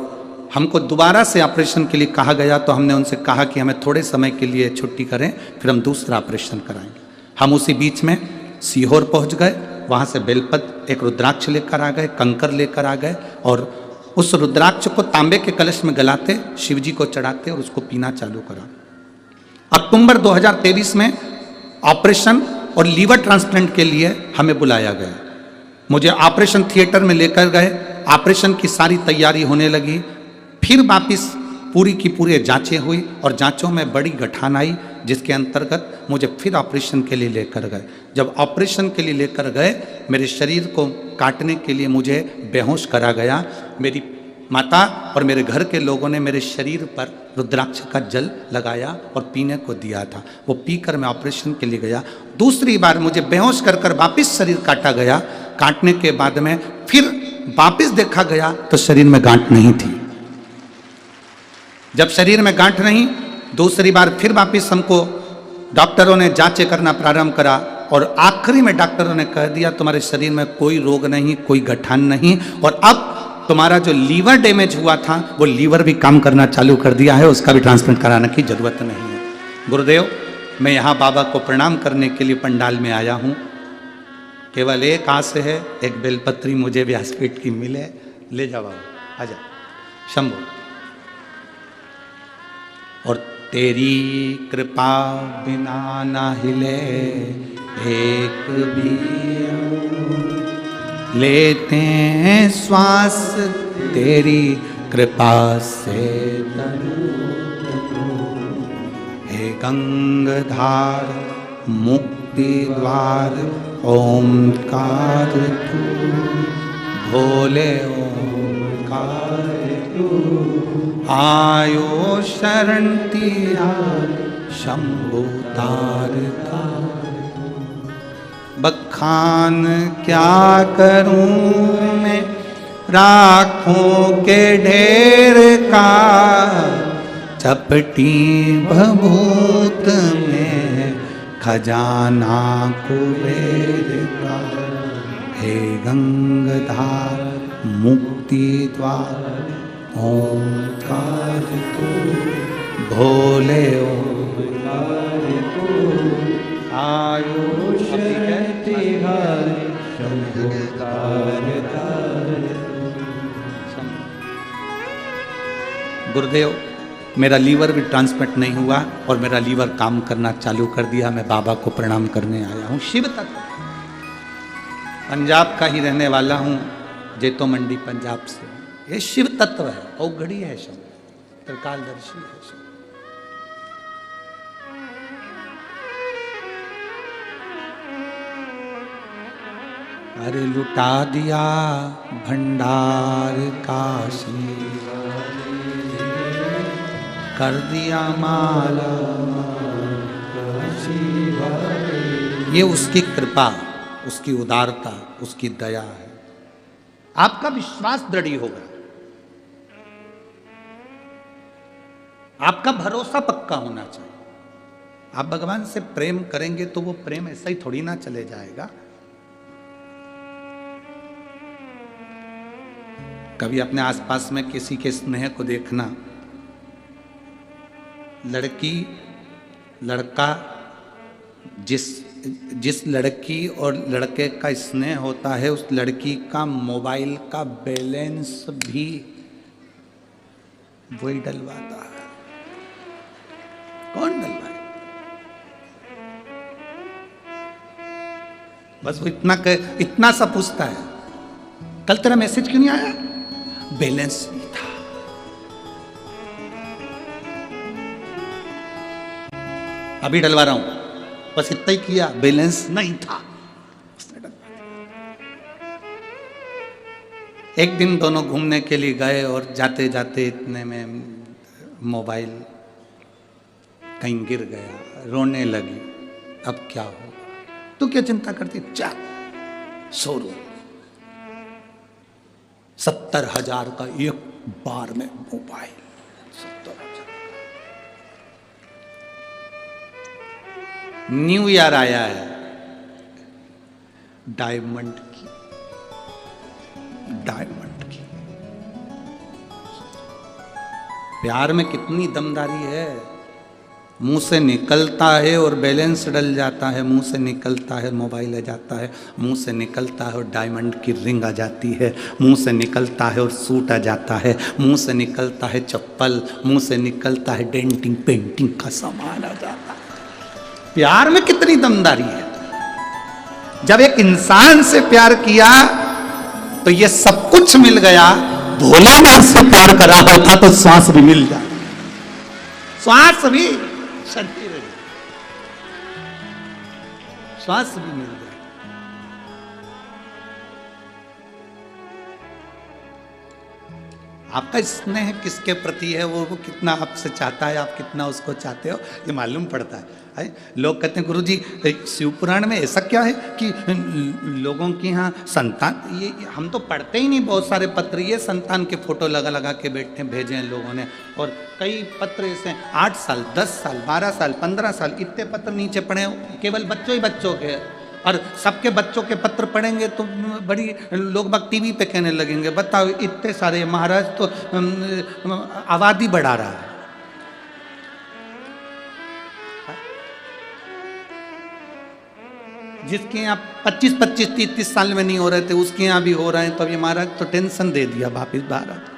हमको दोबारा से ऑपरेशन के लिए कहा गया। तो हमने उनसे कहा कि हमें थोड़े समय के लिए छुट्टी करें, फिर हम दूसरा ऑपरेशन कराएंगे। हम उसी बीच में सीहोर पहुंच गए। वहाँ से बेलपत्र, एक रुद्राक्ष लेकर आ गए, कंकर लेकर आ गए और उस रुद्राक्ष को तांबे के कलश में गलाते, शिव जी को चढ़ाते और उसको पीना चालू करा। अक्टूबर 2023 में ऑपरेशन और लीवर ट्रांसप्लांट के लिए हमें बुलाया गया। मुझे ऑपरेशन थिएटर में लेकर गए। ऑपरेशन की सारी तैयारी होने लगी। फिर वापिस पूरी की पूरी जांचें हुई और जांचों में बड़ी गठान आई, जिसके अंतर्गत मुझे फिर ऑपरेशन के लिए लेकर गए। जब ऑपरेशन के लिए लेकर गए, मेरे शरीर को काटने के लिए मुझे बेहोश करा गया। मेरी माता और मेरे घर के लोगों ने मेरे शरीर पर रुद्राक्ष का जल लगाया और पीने को दिया था। वो पीकर मैं ऑपरेशन के लिए गया। दूसरी बार मुझे बेहोश कर कर वापिस शरीर काटा गया। काटने के बाद में फिर वापिस देखा गया तो शरीर में गांठ नहीं थी। जब शरीर में गांठ नहीं, दूसरी बार फिर वापिस हमको डॉक्टरों ने जांचें करना प्रारंभ करा और आखिरी में डॉक्टरों ने कह दिया तुम्हारे शरीर में कोई रोग नहीं, कोई गठान नहीं, और अब तुम्हारा जो लीवर डैमेज हुआ था वो लीवर भी काम करना चालू कर दिया है, उसका भी ट्रांसप्लांट कराने की जरूरत नहीं है। गुरुदेव, मैं यहाँ बाबा को प्रणाम करने के लिए पंडाल में आया हूँ। केवल एक आस है, एक बेलपत्री मुझे व्यासपीठ की मिले। ले जाओ बाबा, आजा शंभो। और तेरी कृपा बिना ना हिले एक भी अंग। लेते हैं श्वास तेरी कृपा से तनु। हे गंगाधार मुक्ति द्वार ओंकार तू। भोले ओंकार तू। आयो शरण तेरा शंभु तारका। बखान क्या करूं मैं राखों के ढेर का। चपटी भभूत में खजाना कुबेर का। हे गंगाधार मुक्ति द्वार ओंकार तू। भोले ओंकार तू। आयुष तिहार शंभु तारका। गुरुदेव, मेरा लीवर भी ट्रांसप्लांट नहीं हुआ और मेरा लीवर काम करना चालू कर दिया। मैं बाबा को प्रणाम करने आया हूँ। शिव तत्व, पंजाब का ही रहने वाला हूँ, जेतो मंडी पंजाब से। ये शिव तत्व है, औघड़ी है शब्द, त्रिकालदर्शी है शब्द। अरे लुटा दिया भंडार काशी, कर दिया माला। ये उसकी कृपा, उसकी उदारता, उसकी दया है। आपका विश्वास दृढ़ होगा, आपका भरोसा पक्का होना चाहिए। आप भगवान से प्रेम करेंगे तो वो प्रेम ऐसा ही थोड़ी ना चले जाएगा। कभी अपने आसपास में किसी के स्नेह को देखना। लड़की लड़का, जिस लड़की और लड़के का स्नेह होता है, उस लड़की का मोबाइल का बैलेंस भी वही डलवाता है। कौन डलवाए? बस वो इतना सा पूछता है, कल तेरा मैसेज क्यों नहीं आया? बैलेंस नहीं था। अभी डलवा रहा हूं, बस इतना ही किया, बैलेंस नहीं था, उसने डलवा दिया। एक दिन दोनों घूमने के लिए गए और जाते जाते इतने में मोबाइल कहीं गिर गया, रोने लगी। अब क्या होगा? तू क्या चिंता करती? चल शोरूम 70,000 का एक बार में मोबाइल। 70,000 न्यू ईयर आया है, डायमंड की प्यार में कितनी दमदारी है। मुंह से निकलता है और बैलेंस डल जाता है, मुंह से निकलता है मोबाइल आ जाता है, मुंह से निकलता है और डायमंड की रिंग आ जाती है, मुंह से निकलता है और सूट आ जाता है, मुंह से निकलता है चप्पल, मुंह से निकलता है डेंटिंग पेंटिंग का सामान आ जाता है। प्यार में कितनी दमदारी है। जब एक इंसान से प्यार किया तो ये सब कुछ मिल गया। भोलेनाथ से प्यार करा होता तो श्वास भी मिल जाए, श्वास भी, शरीर भी, श्वास भी मिल जाए। आपका स्नेह किसके प्रति है, वो कितना आपसे चाहता है, आप कितना उसको चाहते हो, ये मालूम पड़ता है। लोग कहते हैं गुरुजी शिव पुराण में ऐसा क्या है कि लोगों की यहाँ संतान, ये हम तो पढ़ते ही नहीं। बहुत सारे पत्र ये संतान के फोटो लगा लगा के बैठे भेजे हैं लोगों ने, और कई पत्र ऐसे 8 साल 10 साल 12 साल 15 साल इतने पत्र नीचे पड़े, केवल बच्चों ही बच्चों के। और सबके बच्चों के पत्र पढ़ेंगे तो बड़ी लोग बाग टीवी पे कहने लगेंगे, बताओ इतने सारे, महाराज तो आबादी बढ़ा रहा है। जिसके यहाँ 25-25 30 साल में नहीं हो रहे थे, उसके यहाँ भी हो रहे हैं। तो अभी महाराज तो टेंशन दे दिया वापिस भारत।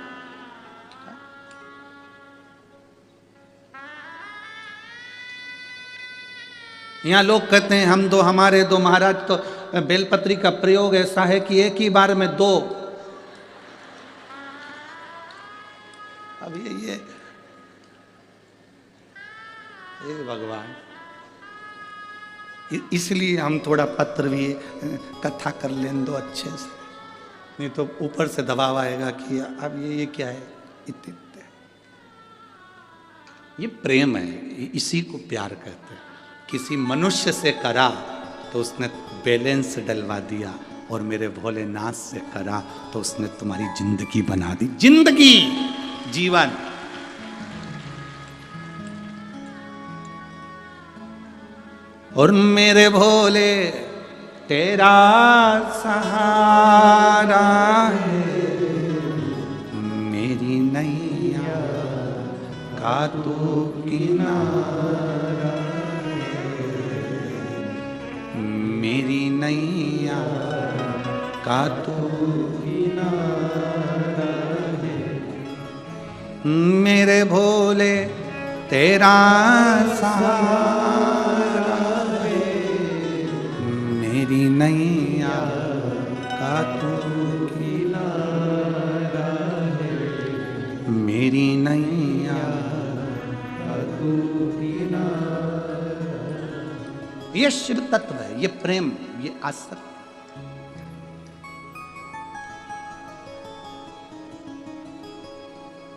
यहाँ लोग कहते हैं हम दो हमारे दो, महाराज तो बेलपत्री का प्रयोग ऐसा है कि एक ही बार में दो। अब ये भगवान, इसलिए हम थोड़ा पत्र भी कथा कर लें दो अच्छे से, नहीं तो ऊपर से दबाव आएगा कि अब ये क्या है, इतने ये प्रेम है, इसी को प्यार कहते हैं। किसी मनुष्य से करा तो उसने बैलेंस डलवा दिया, और मेरे भोलेनाथ से करा तो उसने तुम्हारी जिंदगी बना दी, जिंदगी जीवन। और मेरे भोले तेरा सहारा है, मेरी नैया का तू किनारा है, मेरी नैया का तू किनारा है। मेरे भोले तेरा सहारा है, मेरी नैया का तू किनारा है, मेरी नैया का तू किनारा। ये शिव तत्व है, ये प्रेम, ये आसक्ति।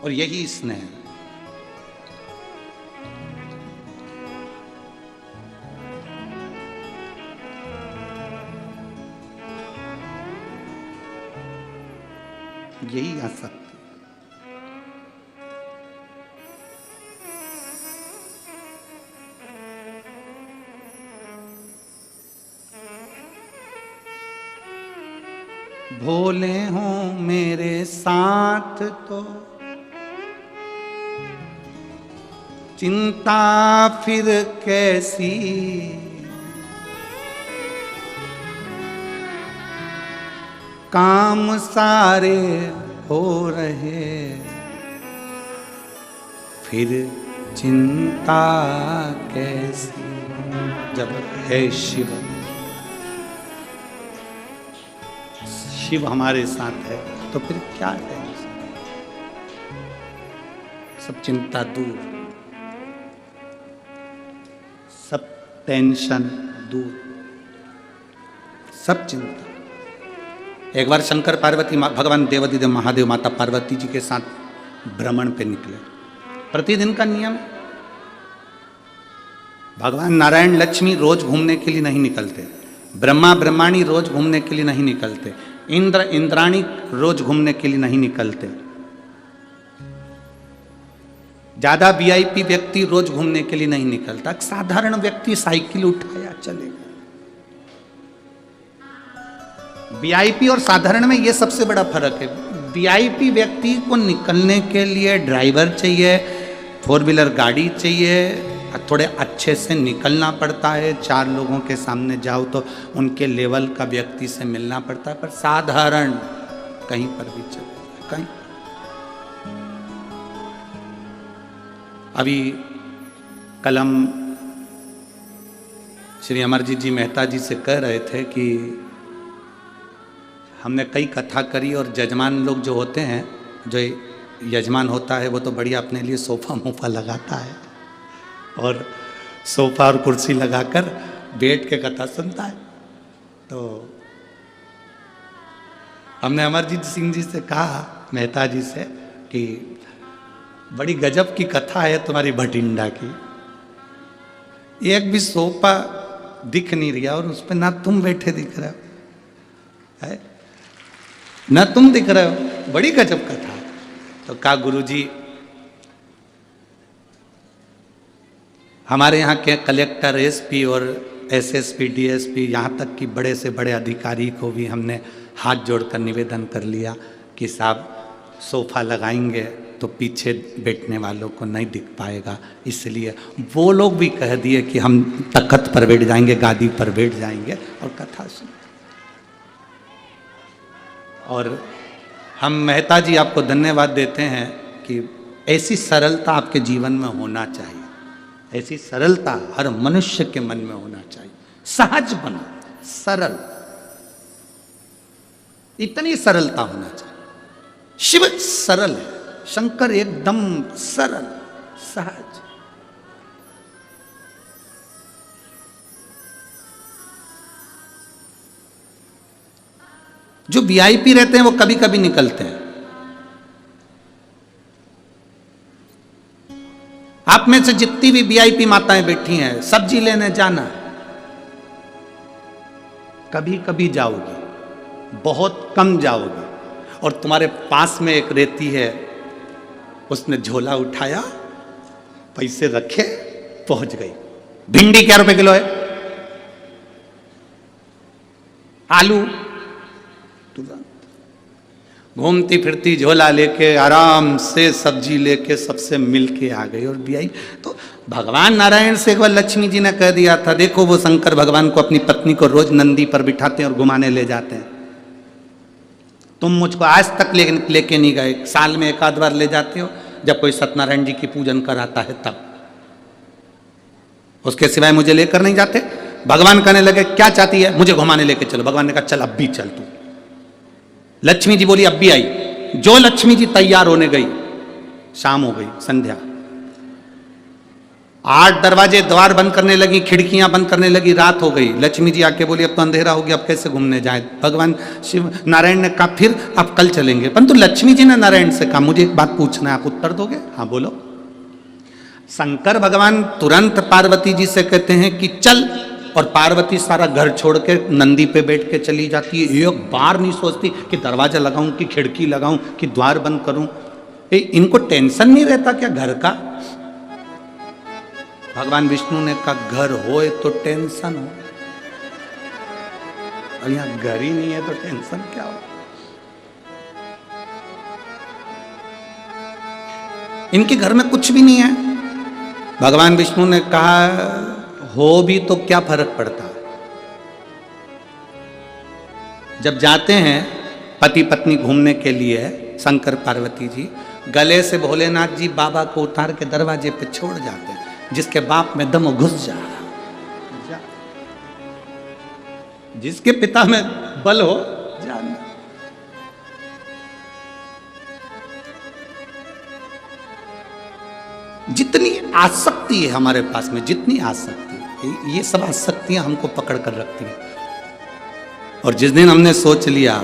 और यही स्नेह। यही आसक्ति। भोले हो मेरे साथ तो चिंता फिर कैसी, काम सारे हो रहे फिर चिंता कैसी। जब है शिव, शिव हमारे साथ है तो फिर क्या है, सब चिंता दूर, सब टेंशन दूर, सब चिंता। एक बार शंकर पार्वती भगवान देवादिदेव महादेव माता पार्वती जी के साथ भ्रमण पे निकले। प्रतिदिन का नियम, भगवान नारायण लक्ष्मी रोज घूमने के लिए नहीं निकलते, ब्रह्मा ब्रह्माणी रोज घूमने के लिए नहीं निकलते, इंद्र इंद्राणी रोज घूमने के लिए नहीं निकलते, ज्यादा वीआईपी व्यक्ति रोज घूमने के लिए नहीं निकलता, साधारण व्यक्ति साइकिल उठाया चलेगा। वीआईपी और साधारण में यह सबसे बड़ा फर्क है। वीआईपी व्यक्ति को निकलने के लिए ड्राइवर चाहिए, 4 व्हीलर गाड़ी चाहिए, थोड़े अच्छे से निकलना पड़ता है, 4 लोगों के सामने जाओ तो उनके लेवल का व्यक्ति से मिलना पड़ता है। पर साधारण कहीं पर भी चले, कहीं। अभी कल हम श्री अमरजीत जी मेहता जी से कह रहे थे कि हमने कई कथा करी, और जजमान लोग जो होते हैं, जो यजमान होता है वो तो बढ़िया अपने लिए सोफा मोफा लगाता है और सोफा और कुर्सी लगाकर बैठ के कथा सुनता है। तो हमने अमरजीत सिंह जी से कहा, मेहता जी से, कि बड़ी गजब की कथा है तुम्हारी भटिंडा की, एक भी सोफा दिख नहीं रहा और उस पर ना तुम बैठे दिख रहे हो है, ना तुम दिख रहे हो, बड़ी गजब कथा। तो कहा गुरुजी, हमारे यहाँ के कलेक्टर, एसपी और एसएसपी, डीएसपी, यहाँ तक कि बड़े से बड़े अधिकारी को भी हमने हाथ जोड़कर निवेदन कर लिया कि साहब सोफा लगाएंगे तो पीछे बैठने वालों को नहीं दिख पाएगा, इसलिए वो लोग भी कह दिए कि हम तख्त पर बैठ जाएंगे, गादी पर बैठ जाएंगे और कथा सुन। और हम मेहता जी आपको धन्यवाद देते हैं कि ऐसी सरलता आपके जीवन में होना चाहिए। ऐसी सरलता हर मनुष्य के मन में होना चाहिए। सहज बनो, सरल, इतनी सरलता होना चाहिए। शिव सरल है, शंकर एकदम सरल सहज। जो वीआईपी रहते हैं वो कभी कभी निकलते हैं। आप में से जितनी भी वीआईपी माताएं बैठी हैं, सब्जी लेने जाना कभी कभी जाओगी, बहुत कम जाओगी। और तुम्हारे पास में एक रहती है, उसने झोला उठाया, पैसे रखे, पहुंच गई। भिंडी क्या रुपए किलो है, आलू घूमती फिरती झोला लेके आराम से सब्जी लेके सबसे मिलके आ गई। और भी आई तो भगवान नारायण से एक बार लक्ष्मी जी ने कह दिया था, देखो वो शंकर भगवान को अपनी पत्नी को रोज नंदी पर बिठाते हैं और घुमाने ले जाते हैं, तुम मुझको आज तक लेके नहीं गए। साल में एक आध बार ले जाते हो जब कोई सत्यनारायण जी की पूजन कराता है तब, उसके सिवाय मुझे लेकर नहीं जाते। भगवान कहने लगे क्या चाहती है, मुझे घुमाने लेके चलो। भगवान ने कहा चल अब भी चल तू। लक्ष्मी जी बोली अब भी आई। जो लक्ष्मी जी तैयार होने गई, शाम हो गई, संध्या, 8 दरवाजे द्वार बंद करने लगी, खिड़कियां बंद करने लगी, रात हो गई। लक्ष्मी जी आके बोली अब तो अंधेरा हो गया, अब कैसे घूमने जाए। भगवान शिव नारायण ने कहा फिर अब कल चलेंगे। परंतु लक्ष्मी जी ने नारायण से कहा मुझे एक बात पूछना है, आप उत्तर दोगे? हाँ बोलो। शंकर भगवान तुरंत पार्वती जी से कहते हैं कि चल, और पार्वती सारा घर छोड़ के नंदी पे बैठ के चली जाती है। एक बार नहीं सोचती कि दरवाजा लगाऊं कि खिड़की लगाऊं कि द्वार बंद करूं। इनको टेंशन नहीं रहता क्या घर का? भगवान विष्णु ने कहा घर होए तो टेंशन हो, और यहां घर ही नहीं है तो टेंशन क्या हो। इनके घर में कुछ भी नहीं है। भगवान विष्णु ने कहा हो भी तो क्या फर्क पड़ता है। जब जाते हैं पति पत्नी घूमने के लिए, शंकर पार्वती जी गले से भोलेनाथ जी बाबा को उतार के दरवाजे पे छोड़ जाते हैं। जिसके बाप में दम घुस जा, जिसके पिता में बल हो जाना। जितनी आसक्ति है हमारे पास में, जितनी आसक्ति, ये सब आसक्तियां हमको पकड़ कर रखती हैं। और जिस दिन हमने सोच लिया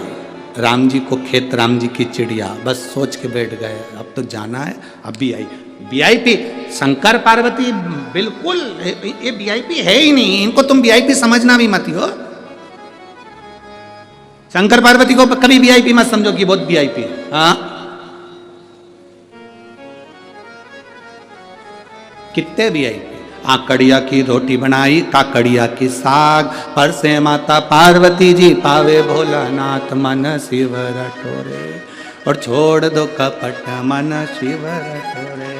राम जी को खेत राम जी की चिड़िया, बस सोच के बैठ गए अब तो जाना है, अब भी आई। वीआईपी शंकर पार्वती बिल्कुल ये वीआईपी है ही नहीं। इनको तुम वीआईपी समझना भी मत हो। शंकर पार्वती को कभी वीआईपी मत समझो कि बहुत वीआईपी है। हाँ, कितने वीआईपी। आकड़िया की रोटी बनाई, काकड़िया की साग, पर से माता पार्वती जी पावे भोलानाथ मन शिव रटोरे। और छोड़ दो कपट मन शिव रटोरे।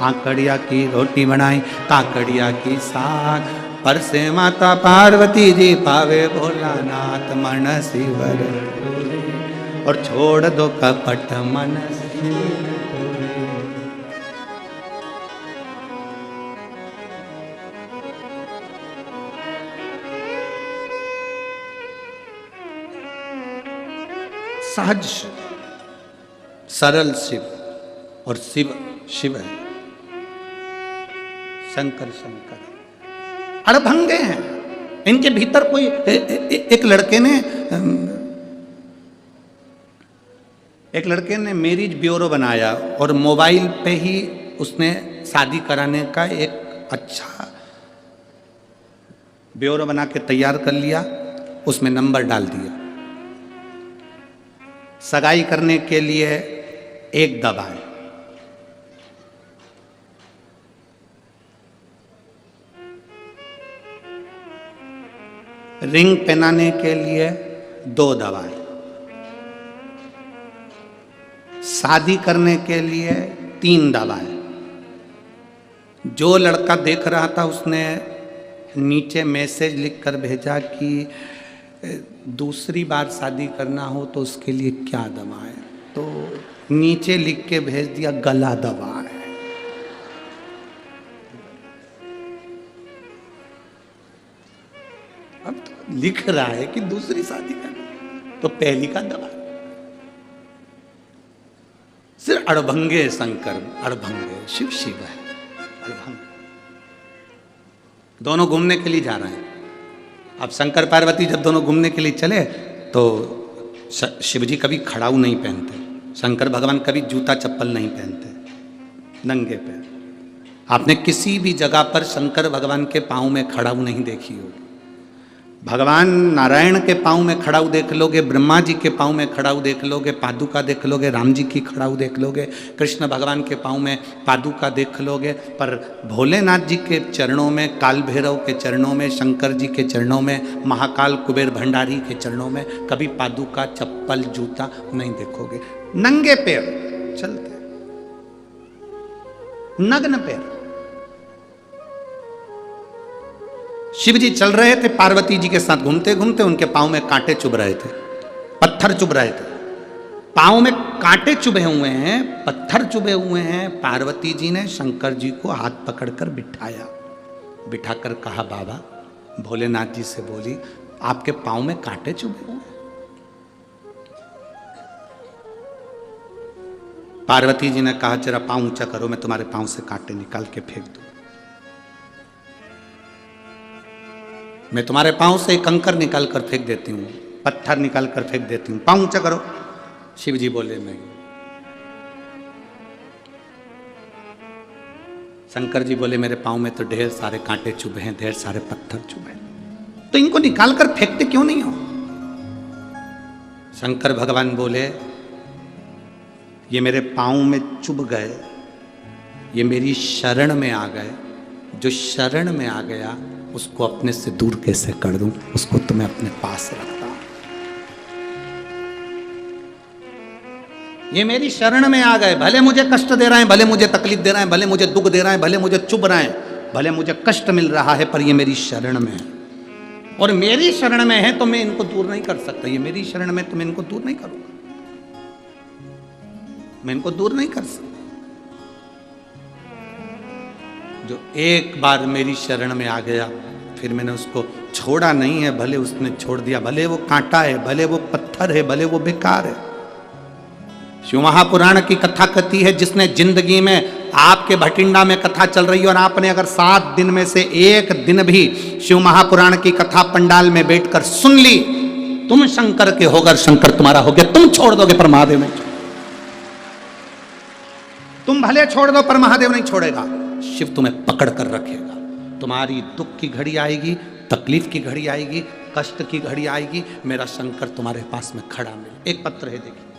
आकड़िया की रोटी बनाई, काकड़िया की साग, पर से माता पार्वती जी पावे भोलानाथ मन शिव रटोरे। और छोड़ दो कपट मन शिव। सहज सरल शिव, और शिव शिव है, शंकर शंकर अड़भंगे हैं। इनके भीतर कोई एक लड़के ने मैरिज ब्यूरो बनाया और मोबाइल पे ही उसने शादी कराने का एक अच्छा ब्यूरो बना के तैयार कर लिया। उसमें नंबर डाल दिया, सगाई करने के लिए एक दबाएं, रिंग पहनाने के लिए 2 दबाएं, शादी करने के लिए 3 दबाएं। जो लड़का देख रहा था उसने नीचे मैसेज लिखकर भेजा कि दूसरी बार शादी करना हो तो उसके लिए क्या दबाएं, तो नीचे लिख के भेज दिया गला दबाएं। लिख रहा है कि दूसरी शादी करना, तो पहली का दबा। सिर्फ अड़भंगे शंकर, अड़भंगे, शिव शिव है अड़भंग। दोनों घूमने के लिए जा रहे हैं। अब शंकर पार्वती जब दोनों घूमने के लिए चले तो शिव जी कभी खड़ाऊ नहीं पहनते, शंकर भगवान कभी जूता चप्पल नहीं पहनते, नंगे पैर। आपने किसी भी जगह पर शंकर भगवान के पाँव में खड़ाऊ नहीं देखी होगी। भगवान नारायण के पाँव में खड़ाऊ देख लोगे, ब्रह्मा जी के पाँव में खड़ाऊ देख लोगे, पादुका देख लोगे, राम जी की खड़ाऊ देख लोगे, कृष्ण भगवान के पाँव में पादुका देख लोगे, पर भोलेनाथ जी के चरणों में, काल भैरव के चरणों में, शंकर जी के चरणों में, महाकाल कुबेर भंडारी के चरणों में कभी पादुका, चप्पल, जूता नहीं देखोगे। नंगे पैर चलते, नग्न पैर। शिव जी चल रहे थे, पार्वती जी के साथ घूमते घूमते उनके पांव में कांटे चुभ रहे थे, पत्थर चुभ रहे थे। पांव में कांटे चुभे हुए हैं, पत्थर चुभे हुए हैं। पार्वती जी ने शंकर जी को हाथ पकड़कर बिठाया, बिठाकर कहा, बाबा, भोलेनाथ जी से बोली, आपके पांव में कांटे चुभे हुए हैं। पार्वती जी ने कहा, जरा पांव ऊंचा करो, मैं तुम्हारे पांव से कांटे निकाल के फेंक दूं। मैं तुम्हारे पांव से एक कंकर निकाल कर फेंक देती हूँ, पत्थर निकाल कर फेंक देती हूँ, पांव ऊंचा करो। शिव जी बोले, नहीं। शंकर जी बोले, मेरे पांव में तो ढेर सारे कांटे चुभे हैं, ढेर सारे पत्थर चुभे हैं, तो इनको निकाल कर फेंकते क्यों नहीं हो? शंकर भगवान बोले, ये मेरे पांव में चुभ गए, ये मेरी शरण में आ गए। जो शरण में आ गया उसको अपने से दूर कैसे कर दूं? उसको तो मैं अपने पास रखता हूं। ये मेरी शरण में आ गए, भले मुझे कष्ट दे रहे हैं, भले मुझे तकलीफ दे रहे हैं, भले मुझे दुख दे रहे हैं, भले मुझे चुभ रहे हैं, भले मुझे कष्ट मिल रहा है, पर ये मेरी शरण में है। और मेरी शरण में है तो मैं इनको दूर नहीं कर सकता। ये मेरी शरण में तो मैं इनको दूर नहीं करूंगा, मैं इनको दूर नहीं कर सकता। जो एक बार मेरी शरण में आ गया, फिर मैंने उसको छोड़ा नहीं है। भले उसने छोड़ दिया, भले वो कांटा है, भले वो पत्थर है, भले वो बेकार है। शिव महापुराण की कथा कहती है, जिसने जिंदगी में आपके भटिंडा में कथा चल रही है और आपने अगर 7 दिन में से एक दिन भी शिव महापुराण की कथा पंडाल में बैठकर सुन ली, तुम शंकर के होकर शंकर तुम्हारा हो गया। तुम छोड़ दोगे पर महादेव नहीं छोड़। तुम भले छोड़ दो पर महादेव नहीं छोड़ेगा। शिव तुम्हें पकड़ कर रखेगा। तुम्हारी दुख की घड़ी आएगी, तकलीफ की घड़ी आएगी, कष्ट की घड़ी आएगी, मेरा शंकर तुम्हारे पास में खड़ा मिले। एक पत्र है, देखिए।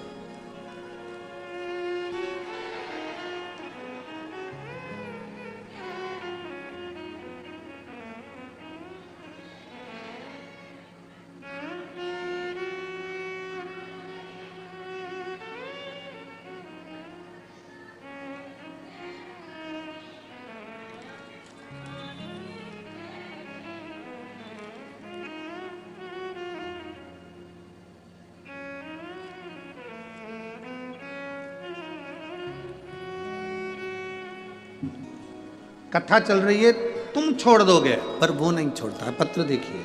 कथा चल रही है, तुम छोड़ दोगे, पर वो नहीं छोड़ता है। पत्र देखिए।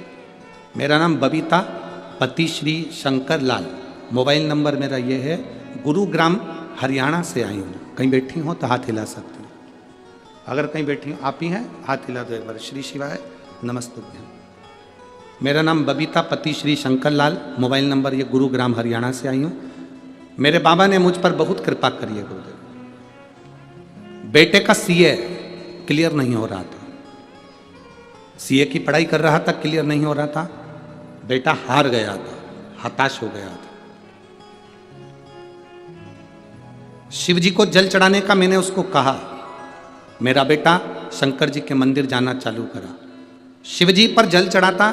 मेरा नाम बबीता पति श्री शंकर लाल, मोबाइल नंबर मेरा ये है। गुरुग्राम हरियाणा से आई हूँ। कहीं बैठी हो तो हाथ हिला सकती हूँ। अगर कहीं बैठी हो, आप ही हैं, हाथ हिला दो एक बार। श्री शिवाय नमस्ते। मेरा नाम बबीता पति श्री शंकर लाल, मोबाइल नंबर ये, गुरुग्राम हरियाणा से आई हूँ। मेरे बाबा ने मुझ पर बहुत कृपा करी है गुरुदेव। बेटे का सीए क्लियर नहीं हो रहा था, सीए की पढ़ाई कर रहा था, क्लियर नहीं हो रहा था। बेटा हार गया था, हताश हो गया था। शिव जी को जल चढ़ाने का मैंने उसको कहा। मेरा बेटा शंकर जी के मंदिर जाना चालू करा, शिव जी पर जल चढ़ाता,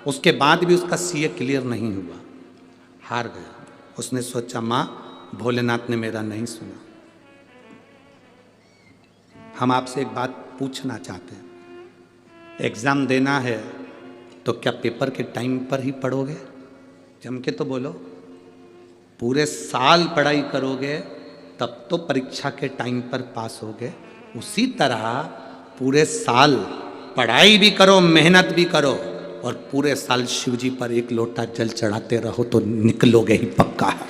उसके बाद भी उसका सीए क्लियर नहीं हुआ, हार गया। उसने सोचा, माँ भोलेनाथ ने मेरा नहीं सुना। हम आपसे एक बात पूछना चाहते हैं, एग्ज़ाम देना है तो क्या पेपर के टाइम पर ही पढ़ोगे? जम के तो बोलो। पूरे साल पढ़ाई करोगे तब तो परीक्षा के टाइम पर पास होगे। उसी तरह पूरे साल पढ़ाई भी करो, मेहनत भी करो, और पूरे साल शिव जी पर एक लोटा जल चढ़ाते रहो तो निकलोगे ही पक्का है।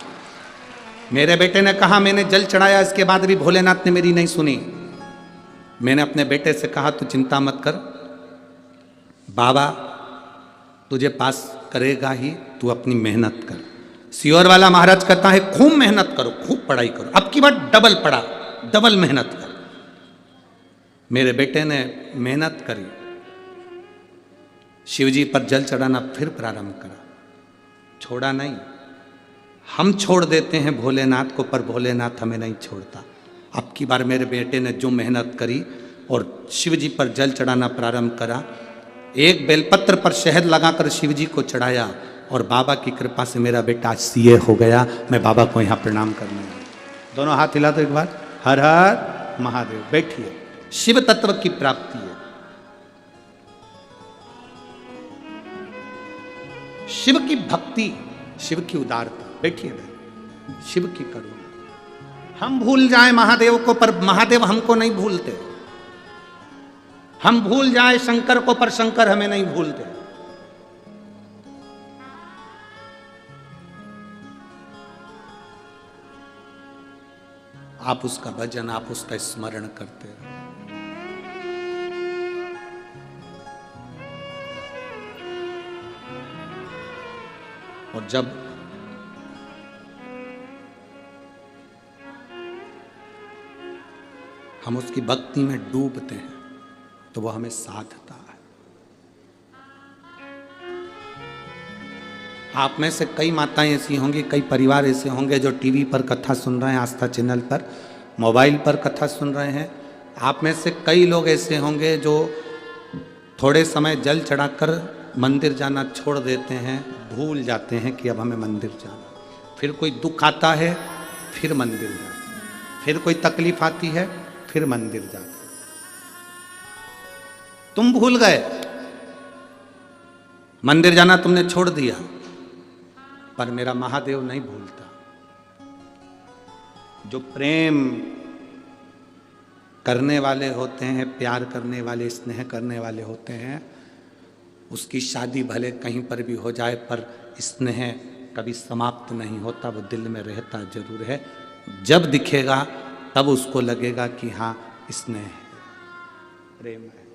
मेरे बेटे ने कहा मैंने जल चढ़ाया, इसके बाद भी भोलेनाथ ने मेरी नहीं सुनी। मैंने अपने बेटे से कहा तू चिंता मत कर, बाबा तुझे पास करेगा ही, तू अपनी मेहनत कर। सियोर वाला महाराज कहता है खूब मेहनत करो, खूब पढ़ाई करो, अब की बार डबल पढ़ा, डबल मेहनत कर। मेरे बेटे ने मेहनत करी, शिवजी पर जल चढ़ाना फिर प्रारंभ करा, छोड़ा नहीं। हम छोड़ देते हैं भोलेनाथ को, पर भोलेनाथ हमें नहीं छोड़ता। अब की बार मेरे बेटे ने जो मेहनत करी और शिवजी पर जल चढ़ाना प्रारंभ करा, एक बेलपत्र पर शहद लगाकर शिवजी को चढ़ाया और बाबा की कृपा से मेरा बेटा सीए हो गया। मैं बाबा को यहाँ प्रणाम करने आया। दोनों हाथ हिला दो एक बार, हर हर महादेव। बैठिए, शिव तत्व की प्राप्ति है, शिव की भक्ति, शिव की उदारता। बैठिए, शिव की करुणा। हम भूल जाएं महादेव को, पर महादेव हमको नहीं भूलते। हम भूल जाएं शंकर को, पर शंकर हमें नहीं भूलते। आप उसका भजन, आप उसका स्मरण करते रहो। और जब हम उसकी भक्ति में डूबते हैं तो वह हमें साधता है। आप में से कई माताएं ऐसी होंगी, कई परिवार ऐसे होंगे जो टीवी पर कथा सुन रहे हैं, आस्था चैनल पर, मोबाइल पर कथा सुन रहे हैं। आप में से कई लोग ऐसे होंगे जो थोड़े समय जल चढ़ाकर मंदिर जाना छोड़ देते हैं, भूल जाते हैं कि अब हमें मंदिर जाना। फिर कोई दुख आता है, फिर मंदिर जाते हैं, फिर कोई तकलीफ आती है, फिर मंदिर जाते हैं। तुम भूल गए, मंदिर जाना तुमने छोड़ दिया, पर मेरा महादेव नहीं भूलता। जो प्रेम करने वाले होते हैं, प्यार करने वाले, स्नेह करने वाले होते हैं, उसकी शादी भले कहीं पर भी हो जाए, पर स्नेह कभी समाप्त नहीं होता, वो दिल में रहता जरूर है। जब दिखेगा तब उसको लगेगा कि हाँ स्नेह है, प्रेम है।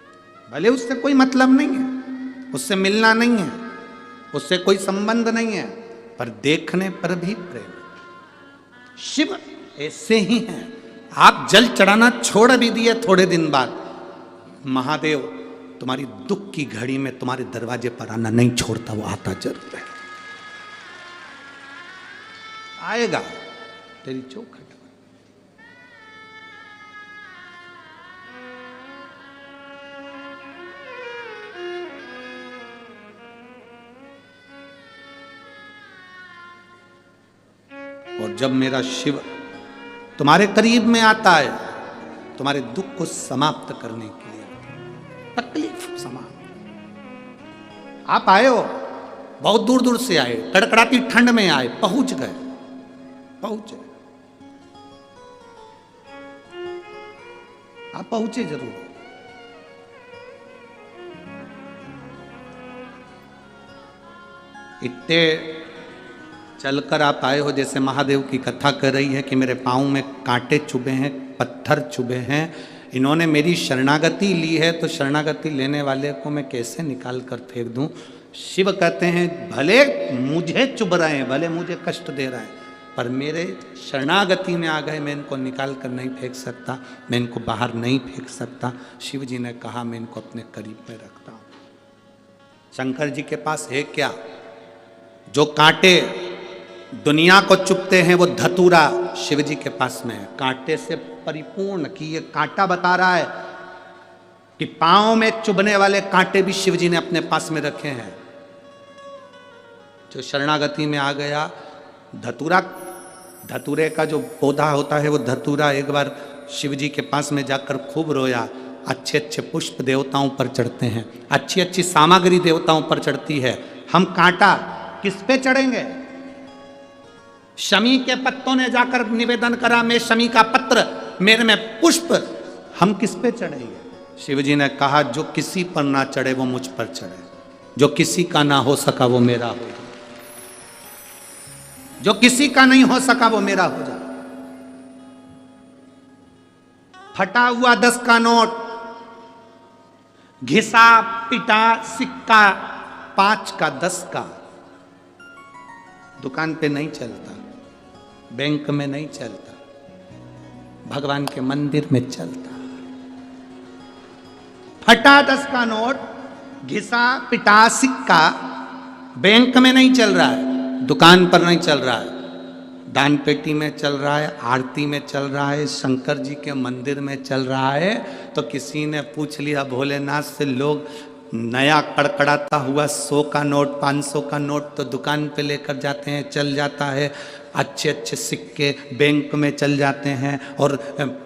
भले उससे कोई मतलब नहीं है, उससे मिलना नहीं है, उससे कोई संबंध नहीं है, पर देखने पर भी प्रेम। शिव ऐसे ही हैं। आप जल चढ़ाना छोड़ भी दिए, थोड़े दिन बाद महादेव तुम्हारी दुख की घड़ी में तुम्हारे दरवाजे पर आना नहीं छोड़ता, वो आता जरूर है। आएगा, तेरी चौखट। और जब मेरा शिव तुम्हारे करीब में आता है, तुम्हारे दुख को समाप्त करने के लिए, तकलीफ समाप्त। आप आए हो, बहुत दूर दूर से आए, कड़कड़ाती ठंड में आए, पहुंच गए, पहुंचे। आप पहुंचे जरूर। इतने चलकर आप आए हो, जैसे महादेव की कथा कर रही है कि मेरे पाँव में कांटे चुभे हैं, पत्थर चुभे हैं, इन्होंने मेरी शरणागति ली है, तो शरणागति लेने वाले को मैं कैसे निकाल कर फेंक दूं। शिव कहते हैं भले मुझे चुभ रहे हैं, भले मुझे कष्ट दे रहे हैं, पर मेरे शरणागति में आ गए, मैं इनको निकाल कर नहीं फेंक सकता, मैं इनको बाहर नहीं फेंक सकता। शिव जी ने कहा मैं इनको अपने करीब में रखता हूँ। शंकर जी के पास है क्या? जो कांटे दुनिया को चुभते हैं वो धतूरा शिव जी के पास में है, कांटे से परिपूर्ण। कि ये कांटा बता रहा है कि पांव में चुभने वाले कांटे भी शिव जी ने अपने पास में रखे हैं। जो शरणागति में आ गया, धतूरा, धतूरे का जो पौधा होता है वो धतूरा, एक बार शिव जी के पास में जाकर खूब रोया। अच्छे अच्छे पुष्प देवताओं पर चढ़ते हैं, अच्छी अच्छी सामग्री देवताओं पर चढ़ती है, हम कांटा किस पे चढ़ेंगे? शमी के पत्तों ने जाकर निवेदन करा, मैं शमी का पत्र, मेरे में पुष्प, हम किस पे चढ़ेंगे? शिव जी ने कहा जो किसी पर ना चढ़े वो मुझ पर चढ़े। जो किसी का ना हो सका वो मेरा हो जाए, जो किसी का नहीं हो सका वो मेरा हो जाए। फटा हुआ 10 का नोट, घिसा पिटा सिक्का 5 का 10 का दुकान पे नहीं चलता, बैंक में नहीं चलता, भगवान के मंदिर में चलता। फटा 10 का नोट, घिसा पिटा सिक्का बैंक में नहीं चल रहा है, दुकान पर नहीं चल रहा है, दान पेटी में चल रहा है, आरती में चल रहा है, शंकर जी के मंदिर में चल रहा है। तो किसी ने पूछ लिया भोलेनाथ से, लोग नया कड़कड़ाता हुआ 100 का नोट 500 का नोट तो दुकान पे लेकर जाते हैं, चल जाता है, अच्छे अच्छे सिक्के बैंक में चल जाते हैं, और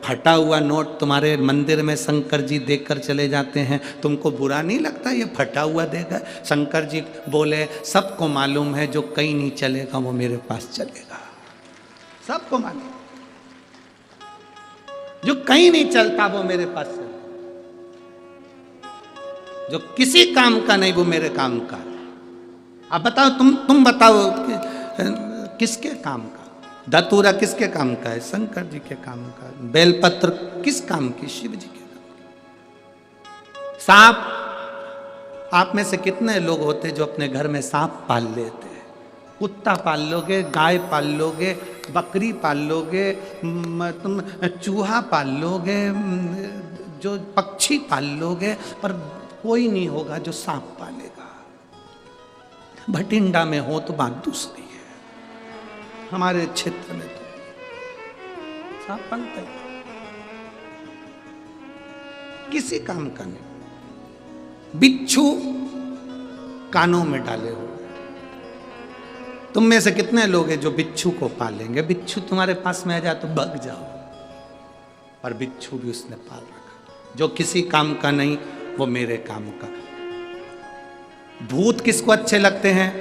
फटा हुआ नोट तुम्हारे मंदिर में शंकर जी देकर चले जाते हैं। तुमको बुरा नहीं लगता ये फटा हुआ देगा? शंकर जी बोले सबको मालूम है जो कहीं नहीं चलेगा वो मेरे पास चलेगा, सबको मालूम, जो कहीं नहीं चलता वो मेरे पास चलेगा, जो किसी काम का नहीं वो मेरे काम का। अब बताओ, तुम बताओ किसके काम का? धतूरा किसके काम का है? शंकर जी के काम का। बेलपत्र किस काम की? शिव जी के काम की। सांप, आप में से कितने लोग होते जो अपने घर में सांप पाल लेते हैं? कुत्ता पाल लोगे, गाय पाल लोगे, बकरी पाल लोगे, तुम चूहा पाल लोगे, जो पक्षी पाल लोगे, पर कोई नहीं होगा जो सांप पालेगा। भटिंडा में हो तो बात दूसरी है, हमारे क्षेत्र में तो सांप पालता है, किसी काम का नहीं। बिच्छू कानों में डाले हो, तुम में से कितने लोग हैं जो बिच्छू को पालेंगे? बिच्छू तुम्हारे पास में आ जाए तो भाग जाओ, पर बिच्छू भी उसने पाल रखा। जो किसी काम का नहीं वो मेरे काम का। भूत किसको अच्छे लगते हैं?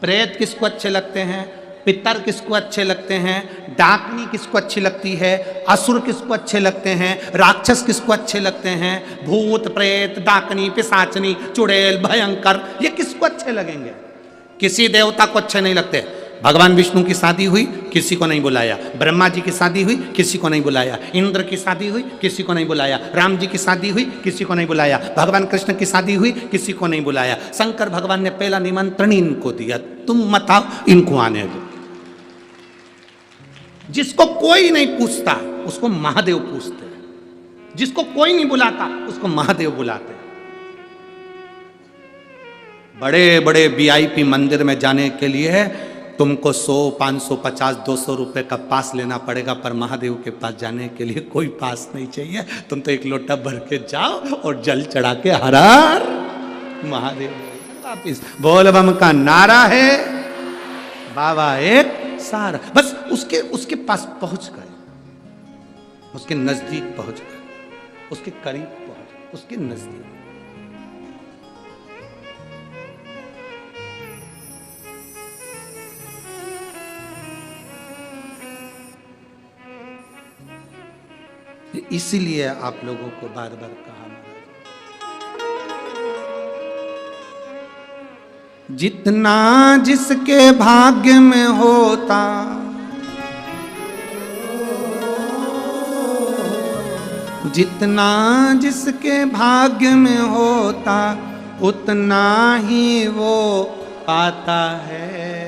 प्रेत किसको अच्छे लगते हैं? पितर किसको अच्छे लगते हैं? डाकनी किसको अच्छी लगती है? असुर किसको अच्छे लगते हैं? राक्षस किसको अच्छे लगते हैं? भूत प्रेत डाकनी पिशाचनी चुड़ैल भयंकर, ये किसको अच्छे लगेंगे? किसी देवता को अच्छे नहीं लगते। भगवान विष्णु की शादी हुई, किसी को नहीं बुलाया। ब्रह्मा जी की शादी हुई, किसी को नहीं बुलाया। इंद्र की शादी हुई, किसी को नहीं बुलाया। राम जी की शादी हुई, किसी को नहीं बुलाया। भगवान कृष्ण की शादी हुई, किसी को नहीं बुलाया। शंकर भगवान ने पहला निमंत्रण इनको दिया, तुम मत आओ, इनको आने दो। जिसको कोई नहीं पूछता उसको महादेव पूछते हैं, जिसको कोई नहीं बुलाता उसको महादेव बुलाते हैं। बड़े बड़े वीआईपी मंदिर में जाने के लिए तुमको 100, 500, 50, 200 रुपए का पास लेना पड़ेगा, पर महादेव के पास जाने के लिए कोई पास नहीं चाहिए। तुम तो एक लोटा भर के जाओ और जल चढ़ा के हर हर महादेव वापिस। बोल बम का नारा है, बाबा एक सारा, बस उसके पास पहुंच गए, उसके नजदीक पहुंच गए, उसके करीब पहुंच गए, उसके नजदीक। इसीलिए आप लोगों को बार बार कहा, जितना जिसके भाग्य में होता जितना जिसके भाग्य में होता उतना ही वो पाता है।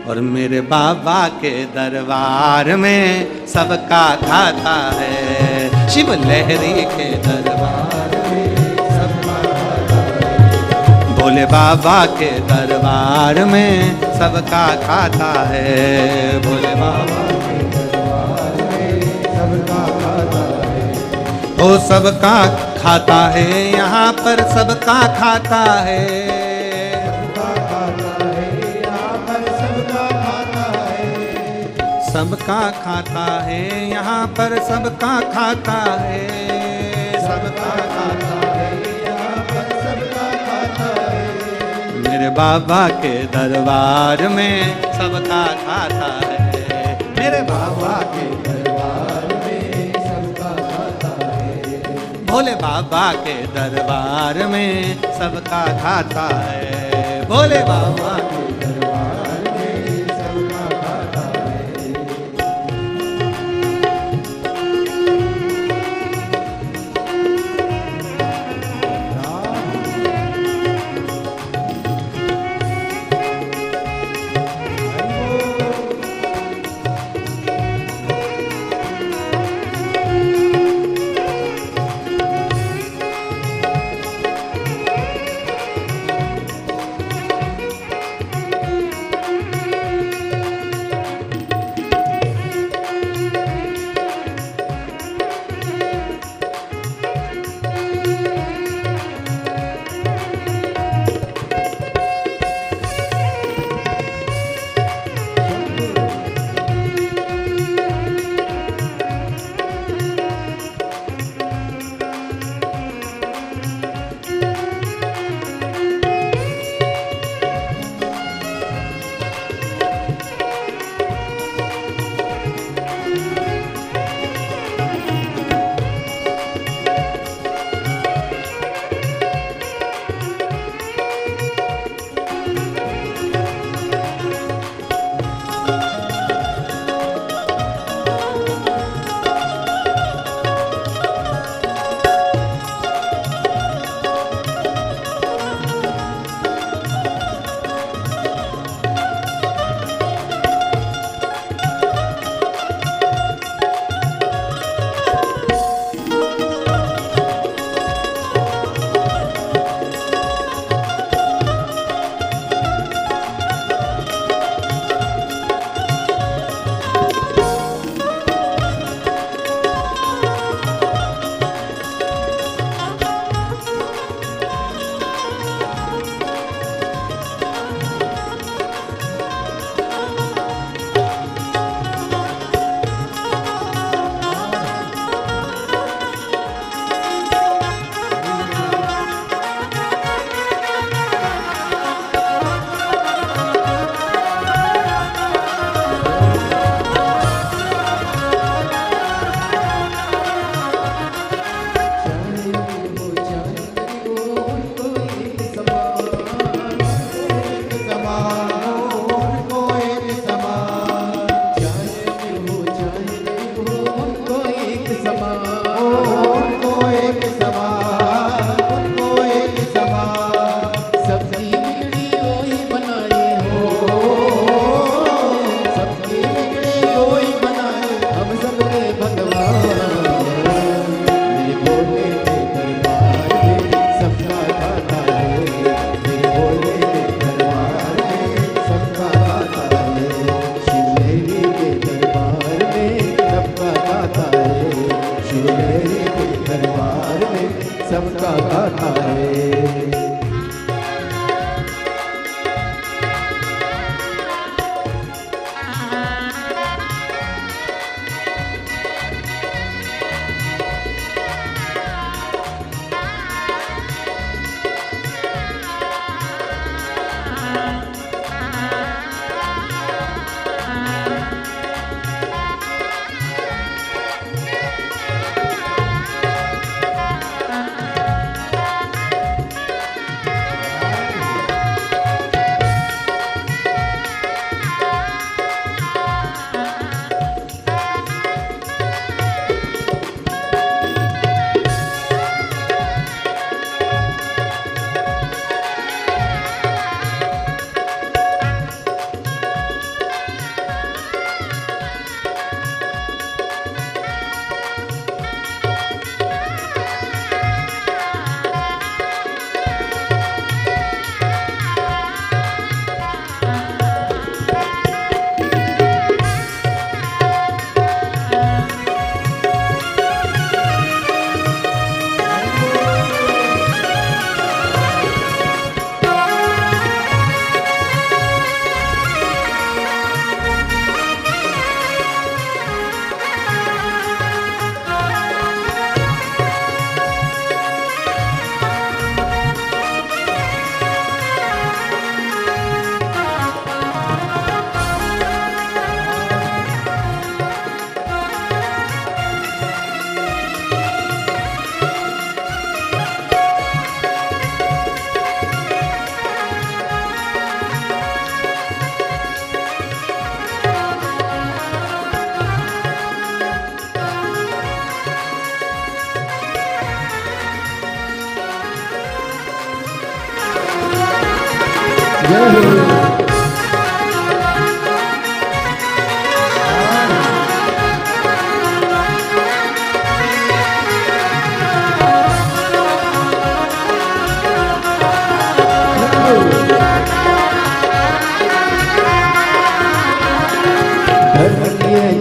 और मेरे बाबा के दरबार में सबका खाता है, शिव लहरी के दरबार में सबका खाता है। भोले बाबा के दरबार में सबका खाता है, भोले बाबा के दरबार में सबका खाता है। वो सबका खाता है, यहाँ पर सबका खाता है, सबका खाता है, यहाँ पर सबका खाता है, सबका खाता है, यहाँ पर सबका खाता है। मेरे बाबा के दरबार में सबका खाता है, मेरे बाबा के दरबार में सबका खाता है। भोले बाबा के दरबार में सबका खाता है, भोले बाबा के दरबार में सबका खाता है।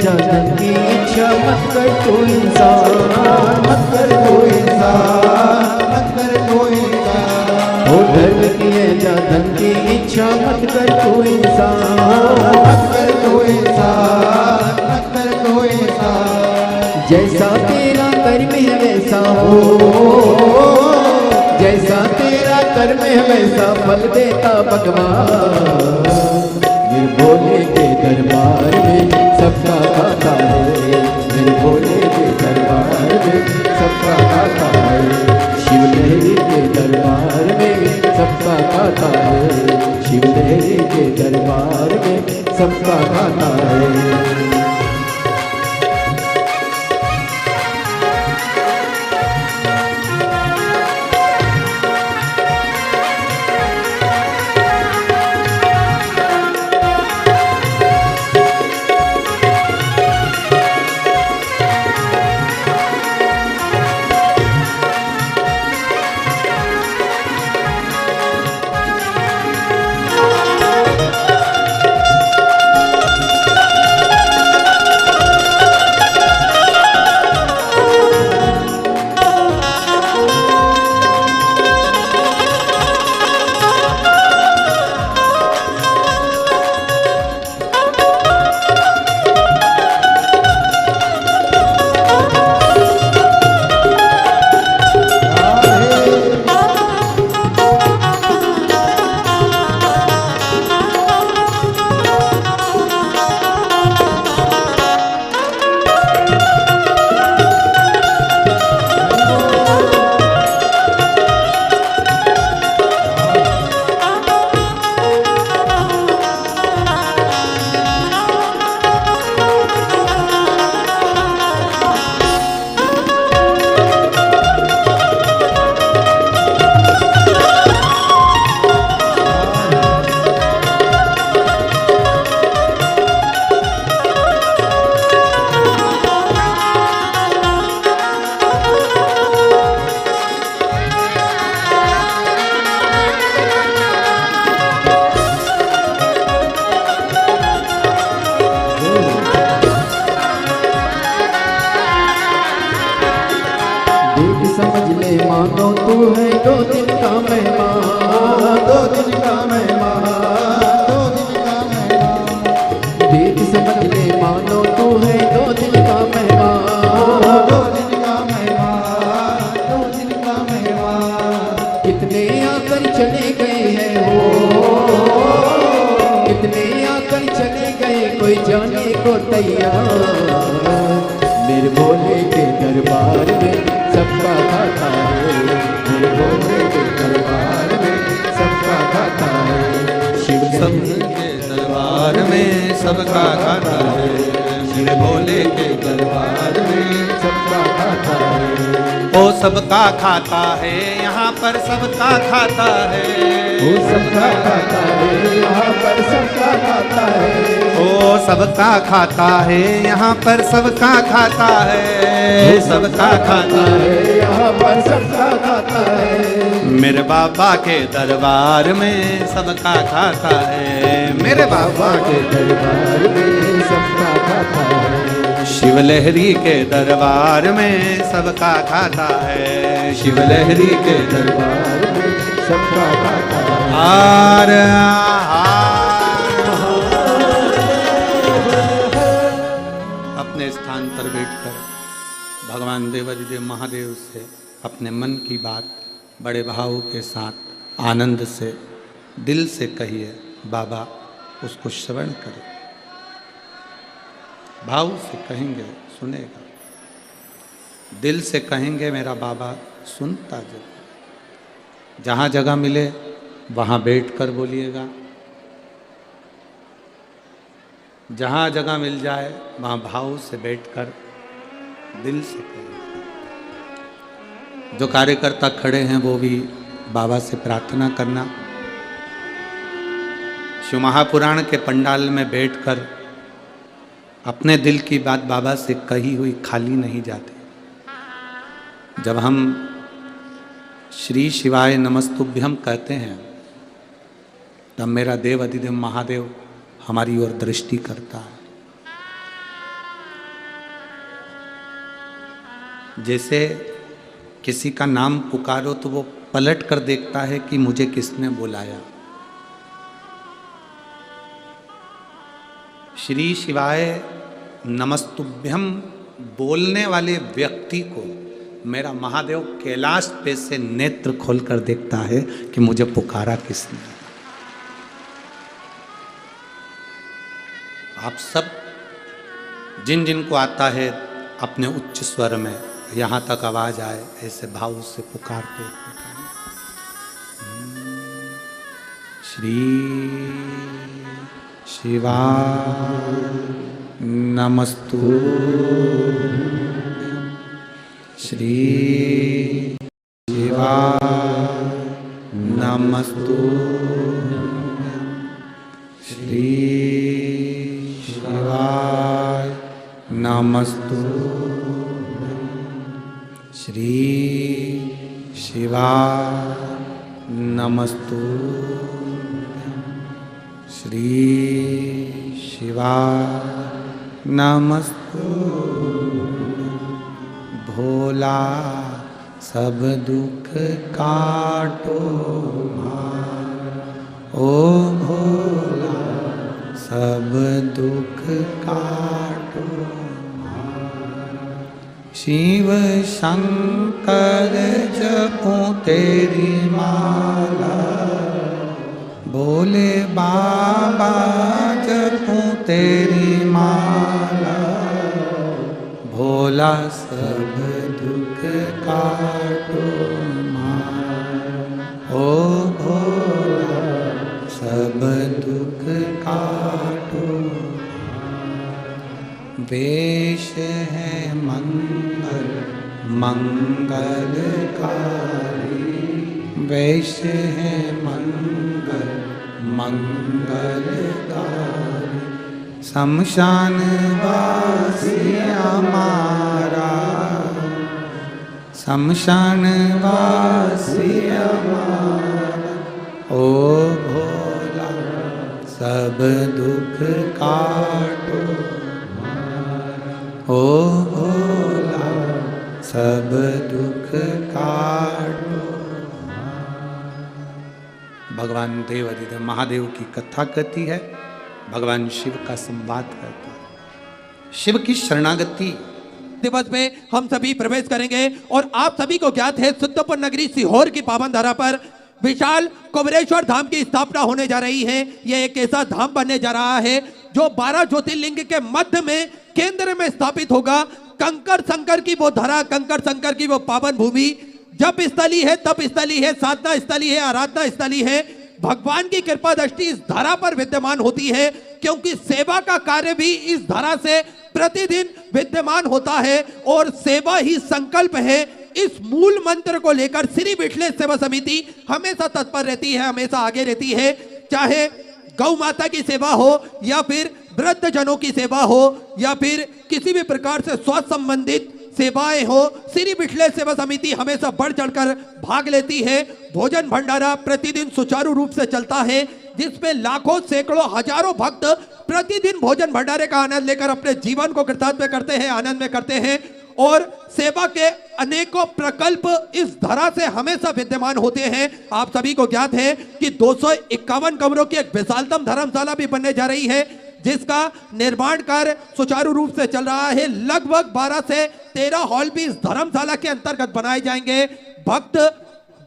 जगत की इच्छा मत कर तू इंसान, मत कर तू इंसान, मत कर तू इंसान। ओ धर्म की है जगत की इच्छा मत कर तू इंसान, मत कर तू इंसान, मत कर तू इंसान। जैसा तेरा कर्म है वैसा हो, जैसा तेरा कर्म है वैसा फल देता भगवान। मेरे भोले के दरबार में सबका खाता है, मेरे भोले के दरबार में सबका खाता है। शिव लहरी के दरबार में सबका खाता है, शिव लहरी के दरबार में सबका खाता है। समझ ले मानो तू है 2 दिन का मेहमान, 2 दिन का मेहमान, 2 दिन का मेहमान। देख समझ ले मानो तू है 2 दिन का मेहमान, 2 दिन का मेहमान, 2 दिन का मेहमान। कितने आकर चले गए हैं हो, कितने आकर चले गए कोई जाने को तैयार। मेरे भोले के दरबार में सबका खाता है, मेरे भोले के दरबार में सबका खाता है। शिव सबके दरबार में सबका खाता है, मेरे भोले के दरबार में सबका खाता है। ओ सबका खाता है, यहाँ पर सबका खाता है, वो सबका खाता है, यहाँ पर सबका खाता है। ओ सबका खाता है, यहाँ पर सबका खाता है, सबका खाता है, यहाँ पर सबका खाता है। मेरे बाबा के दरबार में सबका खाता है, मेरे बाबा के दरबार में सबका खाता है। शिव लहरी के दरबार में सबका खाता है, शिव लहरी के दरबार में सबका खाता है। आर अपने स्थान पर बैठकर भगवान देवाधिदेव महादेव से अपने मन की बात बड़े भाव के साथ आनंद से दिल से कहिए, बाबा उसको श्रवण करे। भाव से कहेंगे सुनेगा, दिल से कहेंगे मेरा बाबा सुनता जरूर। जहाँ जगह मिले वहाँ बैठकर बोलिएगा, जहाँ जगह मिल जाए वहाँ भाव से बैठकर दिल से कहेंगे। जो कार्यकर्ता खड़े हैं वो भी बाबा से प्रार्थना करना शिव महापुराण के पंडाल में बैठकर अपने दिल की बात बाबा से कही हुई खाली नहीं जाती। जब हम श्री शिवाय नमस्तुभ्यम कहते हैं तब मेरा देव अधिदेव महादेव हमारी ओर दृष्टि करता है। जैसे किसी का नाम पुकारो तो वो पलट कर देखता है कि मुझे किसने बुलाया। श्री शिवाय नमस्तुभ्यम बोलने वाले व्यक्ति को मेरा महादेव कैलाश पे से नेत्र खोलकर देखता है कि मुझे पुकारा किसने। आप सब जिन जिन को आता है अपने उच्च स्वर में यहाँ तक आवाज आए ऐसे भाव से पुकारते श्री शिवाय नमस्तु श्री शिवाय नमस्तु श्री शिवाय नमस्तु श्री शिवाय नमस्तु श्री शिवाय नमस्तु भोला सब दुख काटो ओ भोला सब दुख काटो। शिव शंकर जपूं तेरी माला भोले बाबा जपूं तेरी माला भोला सब दुख काटो ओ भोला सब दुख काटो। वेश है मंगल मंगलकारी वेश है मंगल मंगलकारी शमशान वासी हमारा शमशान वासी हमारा ओ भोला सब दुख काटो ओ भोला सब दुख काटो। भगवान देव अधिदेव महादेव की कथा कहती है, भगवान शिव का संवाद करता है। शिव की शरणागति दिवस में हम सभी प्रवेश करेंगे और आप सभी को ज्ञात है सिद्धपुर नगरी सीहोर की पावन धरा पर विशाल कुबेरेश्वर धाम की स्थापना होने जा रही है। यह एक ऐसा धाम बनने जा रहा है जो 12 ज्योतिर्लिंग के मध्य में केंद्र में स्थापित होगा। कंकर शंकर की वो धरा, कंकर शंकर की वो पावन भूमि जप स्थली है, तप स्थली है, साधना स्थली है, आराधना स्थली है। भगवान की कृपा दृष्टि इस धरा पर विद्यमान होती है क्योंकि सेवा का कार्य भी इस धरा से प्रतिदिन विद्यमान होता है और सेवा ही संकल्प है। इस मूल मंत्र को लेकर श्री विठलेश सेवा समिति हमेशा तत्पर रहती है, हमेशा आगे रहती है। चाहे गौ माता की सेवा हो या फिर वृद्ध जनों की सेवा हो या फिर किसी भी प्रकार से स्वास्थ्य संबंधित सेवाएं हो, श्री विठलेश सेवा समिति हमेशा बढ़ चढ़कर भाग लेती है। भोजन भंडारा प्रतिदिन सुचारू रूप से चलता है जिसमें लाखों सैकड़ों हजारों भक्त प्रतिदिन भोजन भंडारे का आनंद लेकर अपने जीवन को कृतार्थ करते हैं, आनंद में करते हैं। और सेवा के अनेकों प्रकल्प इस धरा से हमेशा विद्यमान होते हैं। आप सभी को ज्ञात है कि 251 कमरों की एक विशालतम धर्मशाला भी बनने जा रही है जिसका निर्माण कार्य सुचारू रूप से चल रहा है। लगभग 12 से 13 हॉल भी इस धर्मशाला के अंतर्गत बनाए जाएंगे। भक्त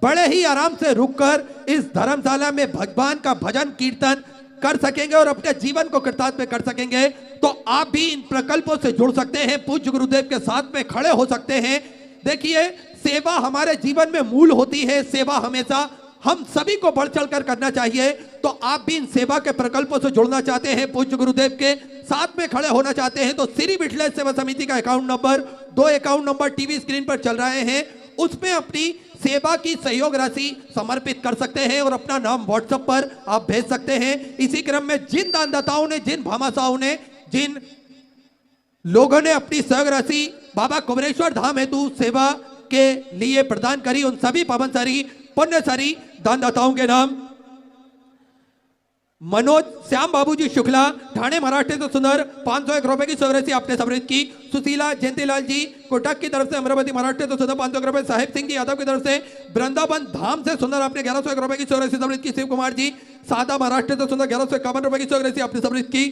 बड़े ही आराम से रुककर इस धर्मशाला में भगवान का भजन कीर्तन कर सकेंगे और अपने जीवन को कृतार्थ में कर सकेंगे। तो आप भी इन प्रकल्पों से जुड़ सकते हैं, पूज्य गुरुदेव के साथ में खड़े हो सकते हैं। देखिए, सेवा हमारे जीवन में मूल होती है। सेवा हमेशा हम सभी को बढ़ चढ़ कर करना चाहिए। तो आप भी इन सेवा के प्रकल्पों से जुड़ना चाहते हैं, पूज्य गुरुदेव के साथ में खड़े होना चाहते हैं, तो श्री विठलेश सेवा समिति का account number, 2 account number TV screen पर चल रहे हैं, उसमें अपनी सेवा की सहयोग राशि समर्पित कर सकते हैं और अपना नाम व्हाट्सएप पर आप भेज सकते हैं। इसी क्रम में जिन दानदाताओं ने, जिन भामाशाहों ने, जिन लोगों ने अपनी सहयोग राशि बाबा कुबेरेश्वर धाम हेतु सेवा के लिए प्रदान करी, उन सभी पावनसारी पुण्यसारी दानदाताओं के नाम मनोज श्याम बाबूजी शुक्ला ठाणे महाराष्ट्र से सुंदर 501 रुपए की सहयोग राशि आपने समर्पित की। सुशीला जयंतीलाल जी कोटक की तरफ से अमरावती महाराष्ट्र से सुंदर 500 रुपए। साहेब सिंह जी यादव की तरफ से वृंदावन धाम से सुंदर आपने 1101 रुपए की सहयोग राशि समर्पित की। शिव कुमार जी सादा महाराष्ट्र से सुंदर 1151 रुपए की सहयोग राशि आपने समर्पित की।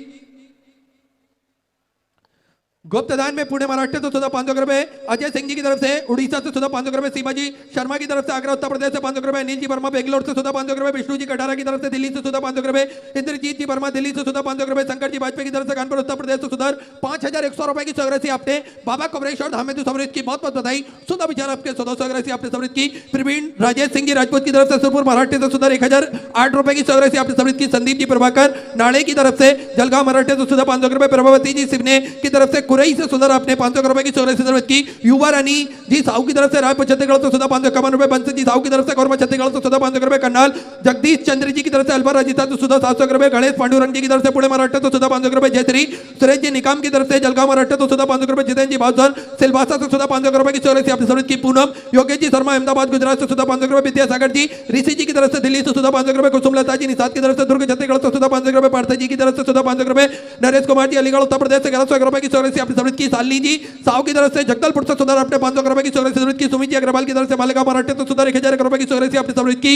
गुप्तदान में पुणे महाराष्ट्र से सुधा 500 रुपए। अजय सिंह जी की तरफ से उड़ीसा से सुधा 500 रुपए। सीमा जी शर्मा की तरफ से आगरा उत्तर प्रदेश से 500 रुपए। अनिल जी वर्मा बेंगलोर से सुधा 500 रुपए। विष्णु जी कटारा की तरफ से दिल्ली से सुधा 500 रुपए। इंद्रजीत जी वर्मा दिल्ली से सुधा 500 रुपए। शंकर जी वाजपेयी की तरफ से कानपुर उत्तर प्रदेश से सुधर 5100 रुपए की सहयोग राशि आपने बाबा कुबेरेश्वर धाम हेतु समर्पित की। बहुत बहुत बधाई। सुधा विचार आपके सहयोग राशि आपने समर्पित की। प्रवीण राजेश सिंह जी राजपूत की तरफ से सुरपुर महाराष्ट्र से सुधर 1008 रुपए की सहयोग राशि आपने समर्पित की। संदीप जी प्रभाकर नाड़े की तरफ से जलगांव महाराष्ट्र से सुधा 500 रुपए। प्रभावती जी सिवने की तरफ से कुरई से सुधर आपने 500 रुपए की सहयोग राशि समर्पित की। युवा रानी जी साहू की तरफ से रायपुर छत्तीसगढ़ से सुधा 551 रुपए। बंसी जी साहू की तरफ से कोरबा छत्तीसगढ़ से सुधा 500 रुपए। करनाल जगदीश चंद्र जी की तरफ से अलवर राजस्थान से सुधा 700 रुपए। गणेश पांडुरंग जी की तरफ से पुणे महाराष्ट्र से सुधा 500 रुपए। जयश्री सुरेश जी निकाम की तरफ से जलगांव महाराष्ट्र से सुधा 500 रुपए। जितेंद्र जी भावसान सिलवासा से सुधा 500 रुपए की सहयोग राशि आपने समर्पित की। पूनम योगेश जी शर्मा अहमदाबाद गुजरात से सुधा 500 रुपए। विद्यासागर जी ऋषि जी की तरफ से दिल्ली से सुधा 500 रुपए। कुसुमलता जी निषाद की तरफ से दुर्ग छत्तीसगढ़ से सुधा 500 रुपए। पार्थ जी की तरफ से सुधा 500 रुपए। नरेश कुमार जी अलीगढ़ उत्तर प्रदेश से 1101 रुपए की सहयोग राशि आपने समर्पित की। सालनी जी साहू की तरफ से जगदलपुर से सुधा आपने 500 रुपए की सहयोग राशि समर्पित की। सुमित जी अग्रवाल की तरफ से मालेगांव महाराष्ट्र से सुधा 1001 रुपए की सहयोग राशि आपने समर्पित की।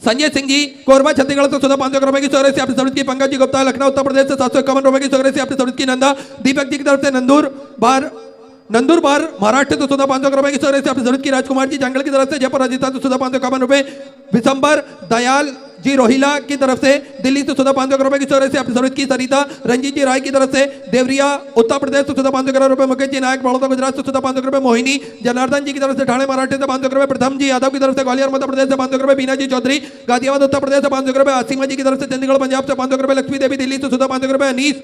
संजय सिंह जी कोरबा छत्तीसगढ़ से सुधा 500 रुपए की सहयोग राशि आपने समर्पित की। पंकज जी गुप्ता लखनऊ उत्तर प्रदेश से 751 रुपए की सहयोग राशि आपने समर्पित की। नंदा दीपक जी की तरफ से नंदुरबार महाराष्ट्र से सुधा 500 रुपए की सहयोग राशि आपने समर्पित की। राजकुमार जी जंगल की तरफ से जयपुर राजस्थान से सुधा 551 रुपए। विशंबर दयाल जी रोहिला की तरफ से दिल्ली से सुधा 500 रुपए की सहयोग राशि आपने समर्पित की। सरिता रंजीत जी राय की तरफ से देवरिया उत्तर प्रदेश से सुधा 500 रुपए। मुकेश जी नायक बड़ौदा गुजरात से सुधा 500 रुपए। मोहिनी जनार्दन जी की तरफ से ठाणे महाराष्ट्र से 500 रुपए। प्रथम जी यादव की तरफ से ग्वालियर मध्य प्रदेश से 500 रुपए। बीना जी चौधरी गाजियाबाद उत्तर प्रदेश से 500 रुपए। आसिमा जी की तरफ से चंडीगढ़ पंजाब से 500 रुपए। लक्ष्मी देवी दिल्ली से सुधा 500 रुपए। अनीस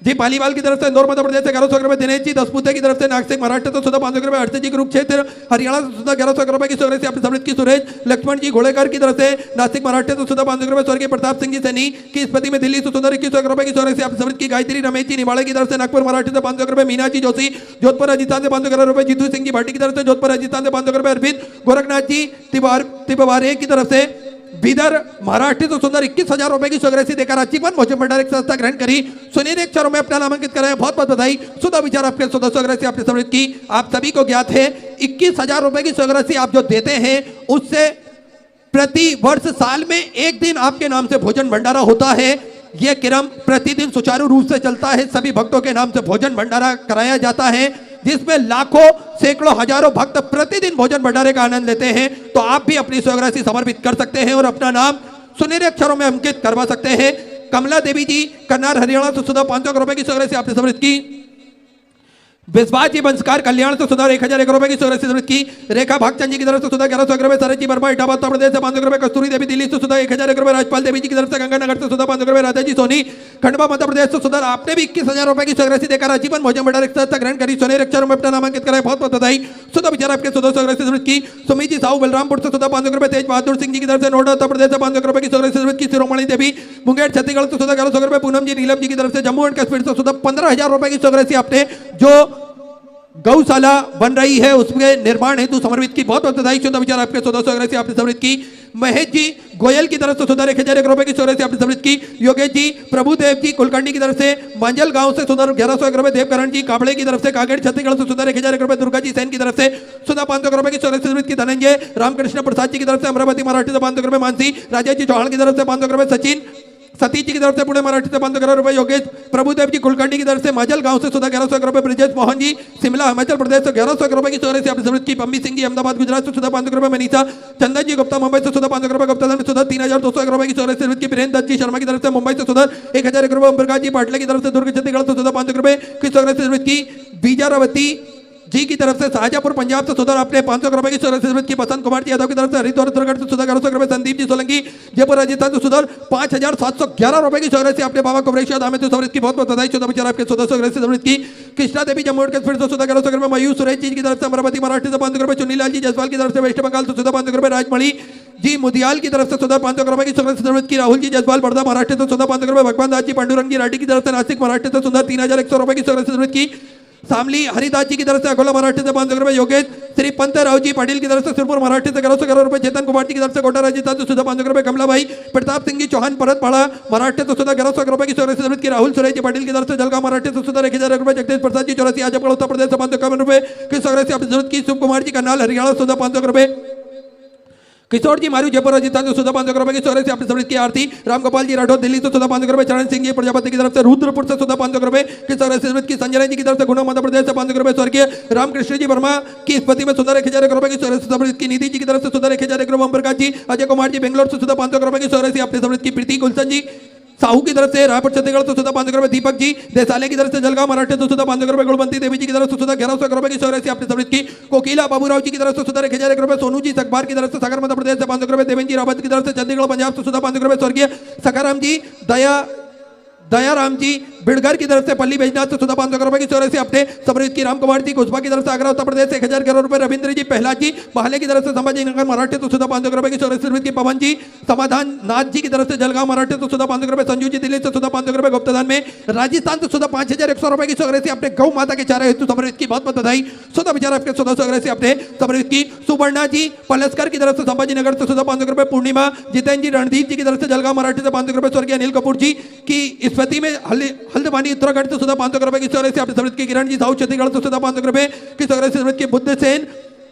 जी पालीवाल की तरफ से इंदौर मध्य प्रदेश से 1100 रुपए। दिनेश जी दसपुते की तरफ से नागसिक महाराष्ट्र से सुधा 500 रुपए। हर्षित जी ग्रुप क्षेत्र हरियाणा से सुधा 1100 रुपए की सहयोग राशि आपने समर्पित की। सुरेश लक्ष्मण जी घोड़ेकर की तरफ से नासिक महाराष्ट्र से सुधा 500 रुपए। स्वर्गीय प्रताप सिंह जी सैनी की स्मृति में दिल्ली से सुधा 2100 रुपए की सहयोग राशि आपने समर्पित की। गायत्री रमेश जी निवाड़े की तरफ से नागपुर महाराष्ट्र से 500 रुपए। मीना जी जोशी जोधपुर राजस्थान से 500 रुपए। जीतू सिंह जी भाटी की तरफ से जोधपुर राजस्थान से 500 रुपए। अरविंद गोरखनाथ जी तिवारे की तरफ से बीदर महाराष्ट्र से सुंदर 21,000 रुपए की सहयोग राशि देकर आजीवन भोजन भंडार एक संस्था ग्रहण करी। सुनहरे अक्षरों में अपना नामांकित कराया। बहुत बहुत बधाई। सुधा विचार आपके सुधा सहयोग राशि आपने समर्पित की। आप सभी को ज्ञात है 21,000 रुपए की सहयोग राशि आप जो देते हैं उससे प्रति वर्ष साल में एक दिन आपके नाम से भोजन भंडारा होता है। यह क्रम प्रतिदिन सुचारू रूप से चलता है। सभी भक्तों के नाम से भोजन भंडारा कराया जाता है जिसमें लाखों सैकड़ों हजारों भक्त प्रतिदिन भोजन भंडारे का आनंद लेते हैं। तो आप भी अपनी सहयोग राशि समर्पित कर सकते हैं और अपना नाम सुनहरे अक्षरों में अंकित करवा सकते हैं। कमला देवी जी करनाल हरियाणा से सुधा 500 रुपए की सहयोग राशि आपने समर्पित की। विश्वास जी बंसकार कल्याण से सुधा 1001 रुपए की सहयोग राशि समर्पित की। रेखा भागचंद जी की तरफ से सुधा 1100 रुपए। सरज जी वर्मा इटावा उत्तर प्रदेश से 500 रुपए। कस्तूरी देवी दिल्ली से सुधा 1001 रुपए। राजपाल देवी जी की तरफ से गंगानगर से सुधा 500 रुपए। राधा जी सोनी खंडवा मध्य प्रदेश से सुधा आपने भी 21,000 रुपए की सहयोग राशि देकर आजीवन भोजन भंडार एक संस्था ग्रहण करी। सुनहरे अक्षरों में अपना नामांकित कराया। बहुत बहुत बधाई। सुधा विचार आपके सुधा सहयोग राशि समर्पित की। सुमित जी साहू बलरामपुर से सुधा 500 रुपए। तेज बहादुर सिंह जी की तरफ से नोएडा उत्तर प्रदेश से 500 रुपए की सहयोग राशि समर्पित की। शिरोमणि देवी मुंगेर छत्तीसगढ़ से सुधा 1100 रुपए। पूनम जी नीलम जी की तरफ से जम्मू एंड कश्मीर से सुधा 15,000 रुपए की सहयोग राशि आपने जो गौशाला बन रही है उसमें निर्माण हेतु समर्पित की। बहुत बहुत बधाई। सुधा विचार आपके सुधा सहयोग राशि आपने समर्पित की। महेश जी गोयल की तरफ से सुधा 1001 रुपए की सहयोग राशि आपने समर्पित की। योगेश जी प्रभुदेव जी कुलकर्णी की तरफ से मांजल गांव से सुधा 1101 रुपए। देवकरण जी काबड़े की तरफ से कागड़ छत्तीसगढ़ से सुधा 1001 रुपए। दुर्गा जी सैन की तरफ से सुधा 500 रुपए की सहयोग राशि समर्पित की। धनंजय रामकृष्ण प्रसाद जी की तरफ से अमरावती महाराष्ट्र से 500 रुपए। मानसी राजेश जी चौहान की तरफ से 500 रुपए। सचिन सतीश जी की तरफ से पुणे महाराष्ट्र से 500 रुपए। योगेश प्रभुदेव जी कुलकर्णी की तरफ से माजल गांव से सुधा 1101 रुपए। ब्रिजेश मोहन जी शिमला हिमाचल प्रदेश से 1101 रुपए की सहयोग राशि आपने समर्पित की। पम्मी सिंह जी अहमदाबाद गुजरात से सुधा 500 रुपए। मनीषा चंदन जी गुप्ता मुंबई से सुधा 500 रुपए। गुप्ता में सुधा 3,201 रुपए की सहयोग राशि समर्पित की। वीरेंद्र दत्त जी शर्मा की तरफ से मुंबई से सुधा 1001 रुपए। ओमप्रकाश जी पाटले की तरफ से दुर्ग छत्तीसगढ़ से सुधा 500 रुपए की सहयोग राशि समर्पित की। बीजारावती जी की तरफ से, शाहजहापुर पंजाब से सुधर आपने 500 रुपए की स्वगृह की, बसंत कुमार जी यादव की तरफ से हरिद्वार उत्तराखंड से सुधा 1100 रुपए, संदीप जी सोलंकी जयपुर राजस्थान से सुधर 5711 रुपए की स्वगृह से आपने बाबा कुबरेश्वर धाम में समृद्ध की बहुत बहुत बधाई। 14 विचार आपके 1400 स्वगृह से समृद्ध की। कृष्णा देवी जम्मू के फिर से सुधा 1100 रुपए, मयूर सुरेश जी की तरफ से अमरावती महाराष्ट्र से 500 रुपए, चुन्नीलाल जी जसवाल की तरफ से वेस्ट बंगाल से सुधा 500 रुपए, राजमणि जी मुदियाल की तरफ से सुधा 500 रुपए की स्वगृह से समृद्ध की। राहुल जी जसवाल बड़दा महाराष्ट्र से सुधा 500 रुपए, भगवान दास जी पांडुरंग जी राठी की तरफ से नासिक महाराष्ट्र से सुधा 3100 रुपए की स्वगृह से समृद्ध की। शामली हरिदास जी की तरफ से अकोला महाराष्ट्र से 500 रुपए, योगेश श्री पंत राव जी पाटिल की तरफ से सिरपुर महाराष्ट्र से 1111 रुपए, चेतन कुमार जी की तरफ से कोटा राजस्थान से सुधा 500 रुपए, कमला भाई प्रताप सिंह जी चौहान परतपाड़ा महाराष्ट्र से सुधा 1100 रुपए की स्वगृह से समृद्ध की। राहुल सुरेश जी पाटिल की तरफ से जलगांव महाराष्ट्र से सुधा 1000 रुपए, जगदीश प्रसाद जी 84 आजमगढ़ उत्तर प्रदेश से 551 रुपए की स्वगृह से समृद्ध की। शिव कुमार जी करनाल हरियाणा सुधा 500 रुपए, किशोर जी मारू जयपुर राजस्थान से सुधा 500 रुपए की स्वगृह से आपने समृद्ध की। आरती रामगोपाल जी राठौर दिल्ली से सुधा 500 रुपए, चरण सिंह जी प्रजापति की तरफ से रुद्रपुर से सुधा 500 रुपए की स्वगृह से समृद्ध की। संजय जी की तरफ से गुना मध्य प्रदेश से 500 रुपए, स्वर्गीय रामकृष्ण जी वर्मा की स्मृति में सुधा 1000 रुपए की स्वगृह से समृद्ध की। निधि जी की तरफ से सुधा 1000 रुपए, ओम प्रकाश जी अजय कुमार जी बेंगलोर से सुधा 500 रुपए की स्वगृह से आपने समृद्ध की। प्रीति गुलशन जी साहू की तरफ से रायपुर छत्तीसगढ़ से सुधा 500 रुपए, दीपक जी देसाले की तरफ से जलगांव महाराष्ट्र से सुधा 500 रुपए, गुणवंती देवी जी की तरफ से सुधा 1100 रुपए की स्वगृह से आपने समृद्ध की। कोकिला बाबूराव जी की तरफ से सुधा 1000 रुपए, सोनू जी सखबार की तरफ से सागर मध्य प्रदेश से 500 रुपए, देवेंद्र जी रावत की तरफ से चंडीगढ़ पंजाब से सुधा 500 रुपए, स्वर्गीय सखाराम जी दयाराम जी बिड़गर की तरफ से पल्ली बैजनाथ से सुधा 500 रुपए की स्वगृह से अपने समृद्ध की। राम कुमार जी कुशवा की तरफ से आगरा उत्तर प्रदेश से 1000 करोड़ रुपए, रविंद्र जी पहला जी बहाले की तरफ से संभाजी नगर महाराष्ट्र से सुधा 500 रुपए की स्वगृह से समृद्ध की। पवन जी समाधान नाथ जी की तरफ से जलगांव महाराष्ट्र से सुधा 500 रुपए, संजू जी दिल्ली से सुधा 500 रुपए, गुप्तदान में राजस्थान से सुधा 5100 रुपए की स्वगृह से अपने गौ माता के चारे हेतु समृद्ध की बहुत बहुत बधाई। सुधा विचार आपके 14 स्वगृह से अपने समृद्ध की। सुवर्णा जी पलस्कर की तरफ से संभाजी नगर से सुधा 500 रुपए, पूर्णिमा जितेंद्र जी रणदीप जी की तरफ से जलगांव महाराष्ट्र से 500 रुपए, स्वर्गीय अनिल कपूर जी की स्मृति में हल्द्वानी उत्तराखंड से सुधा 500 रुपए की स्वगृह से आपने समृद्ध की। किरण जी साउथ छत्तीसगढ़ से सुधा 500 रुपए की स्वगृह से समृद्ध की। बुद्ध सेन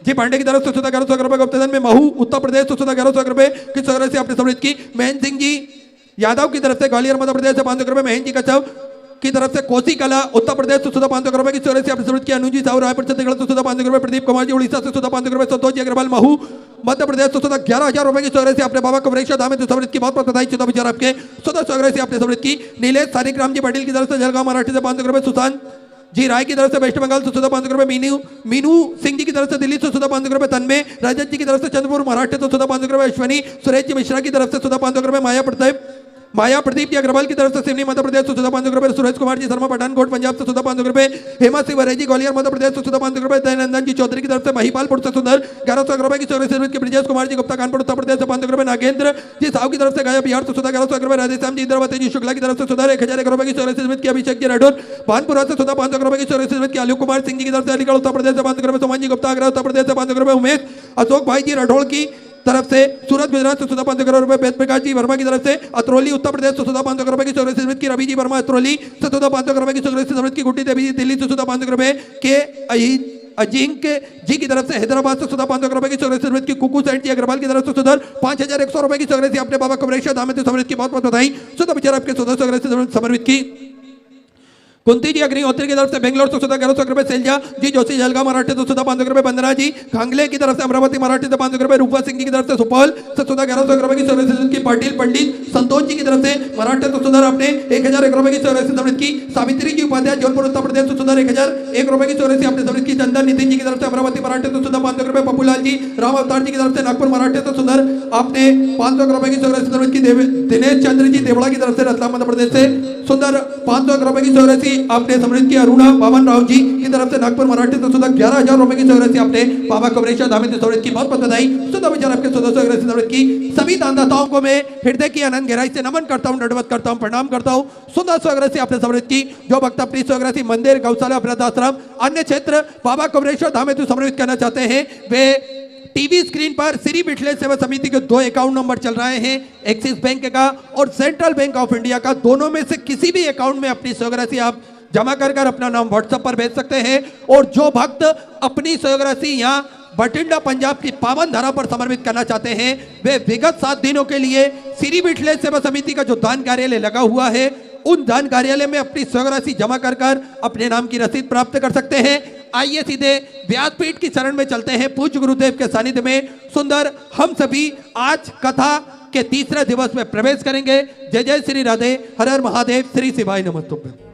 जी पांडे की तरफ से सुधा 1100 रुपए, गुप्तधन में महू उत्तर प्रदेश से सुधा 1100 रुपए की स्वगृह से आपने समृद्ध की। महेंद्र सिंह जी यादव की तरफ से ग्वालियर मध्य प्रदेश से 500 रुपए, महेंद्र जी कच्छप की तरफ से कोसी कला उत्तर प्रदेश से सुधा 500 रुपए की स्वगृह से आपने समृद्ध की। अनुजी साहू रायपुर छत्तीसगढ़ से सुधा 500 रुपए, प्रदीप कुमार जी उड़ीसा से सुधा 500 रुपए, संतोष जी अग्रवाल महू मध्य प्रदेश से सुधा 11000 रुपए की स्वगृह से आपने बाबा कुबरेश्वर धाम में समृद्ध की बहुत बहुत बधाई। 14 विचार आपके 14 स्वगृह से आपने समृद्ध की। नीलेश सारिकराम जी पाटिल की तरफ से जलगांव महाराष्ट्र से 500 रुपए, सुशांत जी राय की तरफ से वेस्ट बंगाल से सुधा 500 रुपए, मीनू सिंह जी की तरफ से दिल्ली से सुधा 500 रुपए, तन्मय रजत जी की तरफ से चंद्रपुर महाराष्ट्र से सुधा 500 रुपए, अश्वनी सुरेश जी मिश्रा की तरफ से सुधा 500 रुपए, माया प्रदीप जी अग्रवाल की तरफ से सिवनी मध्य प्रदेश से सुधा 500 रुपए, सुरेश कुमार जी शर्मा पठानकोट पंजाब से सुधा 500 रुपए, हेमा सिंह वरेजी ग्वालियर मध्य प्रदेश से सुधा 500 रुपए, दयानंदन जी चौधरी की तरफ से महिपालपुर से सुंदर 1100 रुपए की स्वगृह से के। ब्रिजेश कुमार जी गुप्ता कानपुर उत्तर प्रदेश से 500 रुपए, नागेंद्र जी साहू की तरफ से गया बिहार से सुधा 1100 रुपए, राधेश्याम जी इंद्रावती जी शुक्ला की तरफ से सुधा 1000 रुपए की स्वगृह से की। अभिषेक जी राठौर भानपुरा से सुधा 500 रुपए की स्वगृह से की। आलोक कुमार सिंह जी की तरफ से अलीगढ़ उत्तर प्रदेश से 500 रुपए, सोमन जी गुप्ता आगरा उत्तर प्रदेश से 500 रुपए, उमेश अशोक भाई जी राठौर की तरफ से सूरत गुजरात से सुधा 500 करोड़ रुपए, वेद प्रकाश जी वर्मा की तरफ से अतरौली उत्तर प्रदेश से सुधा 500 रुपए की स्वगृह से की। रवि जी वर्मा अतरौली से सुधा 500 रुपए की स्वगृह से समृद्ध की। गुड्डी देवी जी दिल्ली से सुधा 500 रुपए के। अजिंक जी की तरफ से हैदराबाद से सुधा 500 रुपए की स्वगृह से समृद्ध की। कुकू सेठ जी अग्रवाल की तरफ से सुधा 5100 रुपए की स्वगृह से अपने बाबा कुबरेश्वर धाम में समृद्ध की बहुत बहुत बधाई। सुधा विचार आपके 14 स्वगृह से समर्पित की। कुंती जी अग्निहोत्री की तरफ से बेंगलोर से सुधा 1100 रुपए, सेल्जा जी जोशी जलगांव महाराष्ट्र से सुधा 500 रुपए, वंदना जी खांगले की तरफ से अमरावती महाराष्ट्र से 500 रुपए, रूपा सिंह जी की तरफ से सुपौल से सुधा 1100 रुपए की स्वगृह से की। पाटिल पंडित संतोष जी की तरफ से महाराष्ट्र से सुधा अपने 1001 रुपए की स्वगृह से समृद्ध की। सावित्री जी उपाध्याय जौनपुर उत्तर प्रदेश से सुधा 1001 रुपए की स्वगृह से आपने समृद्ध की। चंदन नितिन जी की तरफ से अमरावती महाराष्ट्र से सुधा 500 रुपए, पप्पूलाल जी राम अवतार जी की तरफ से नागपुर महाराष्ट्र से सुधा आपने 500 रुपए की स्वगृह से समृद्ध की। दिनेश चंद्र जी देवड़ा की तरफ से रतलाम मध्य प्रदेश से सुंदर 500 रुपए की स्वगृह से आपने समृद्ध की। अरुणा बावन राव जी की तरफ से नागपुर महाराष्ट्र से सुधा 11000 रुपए की स्वगृह से आपने बाबा कुबरेश्वर धाम में समृद्ध की बहुत बहुत बधाई। सुधा विचार आपके 14 स्वगृह से समृद्ध की। सभी दानदाताओं को मैं हृदय की अनंत गहराई से नमन करता हूं, दंडवत करता हूं, प्रणाम करता हूं। सुधा स्वगृह से आपने समृद्ध की। जो भक्त अपनी स्वगृह से मंदिर, गौशाला, वृद्धाश्रम, अन्य क्षेत्र बाबा कुबरेश्वर धाम में समर्पित करना चाहते हैं, वे टीवी स्क्रीन पर श्री बिठले सेवा समिति के 2 अकाउंट नंबर चल रहे हैं, एक्सिस बैंक का और सेंट्रल बैंक ऑफ इंडिया का। दोनों में से किसी भी अकाउंट में अपनी स्वगृह से आप जमा कर अपना नाम व्हाट्सएप पर भेज सकते हैं। और जो भक्त अपनी स्वगृह से यहाँ बठिंडा पंजाब की पावन धरा पर समर्पित करना चाहते हैं, वे विगत 7 दिनों के लिए श्री बिठले सेवा समिति का जो दान कार्यालय लगा हुआ है, उन दान कार्यालय में अपनी स्वगृह जमा कर अपने नाम की रसीद प्राप्त कर सकते हैं। आइए सीधे व्यासपीठ की शरण में चलते हैं। पूज्य गुरुदेव के सानिध्य में सुंदर हम सभी आज कथा के तीसरे दिवस में प्रवेश करेंगे। जय जय श्री राधे, हर हर महादेव, श्री शिवाय नमस्तुभ्यं।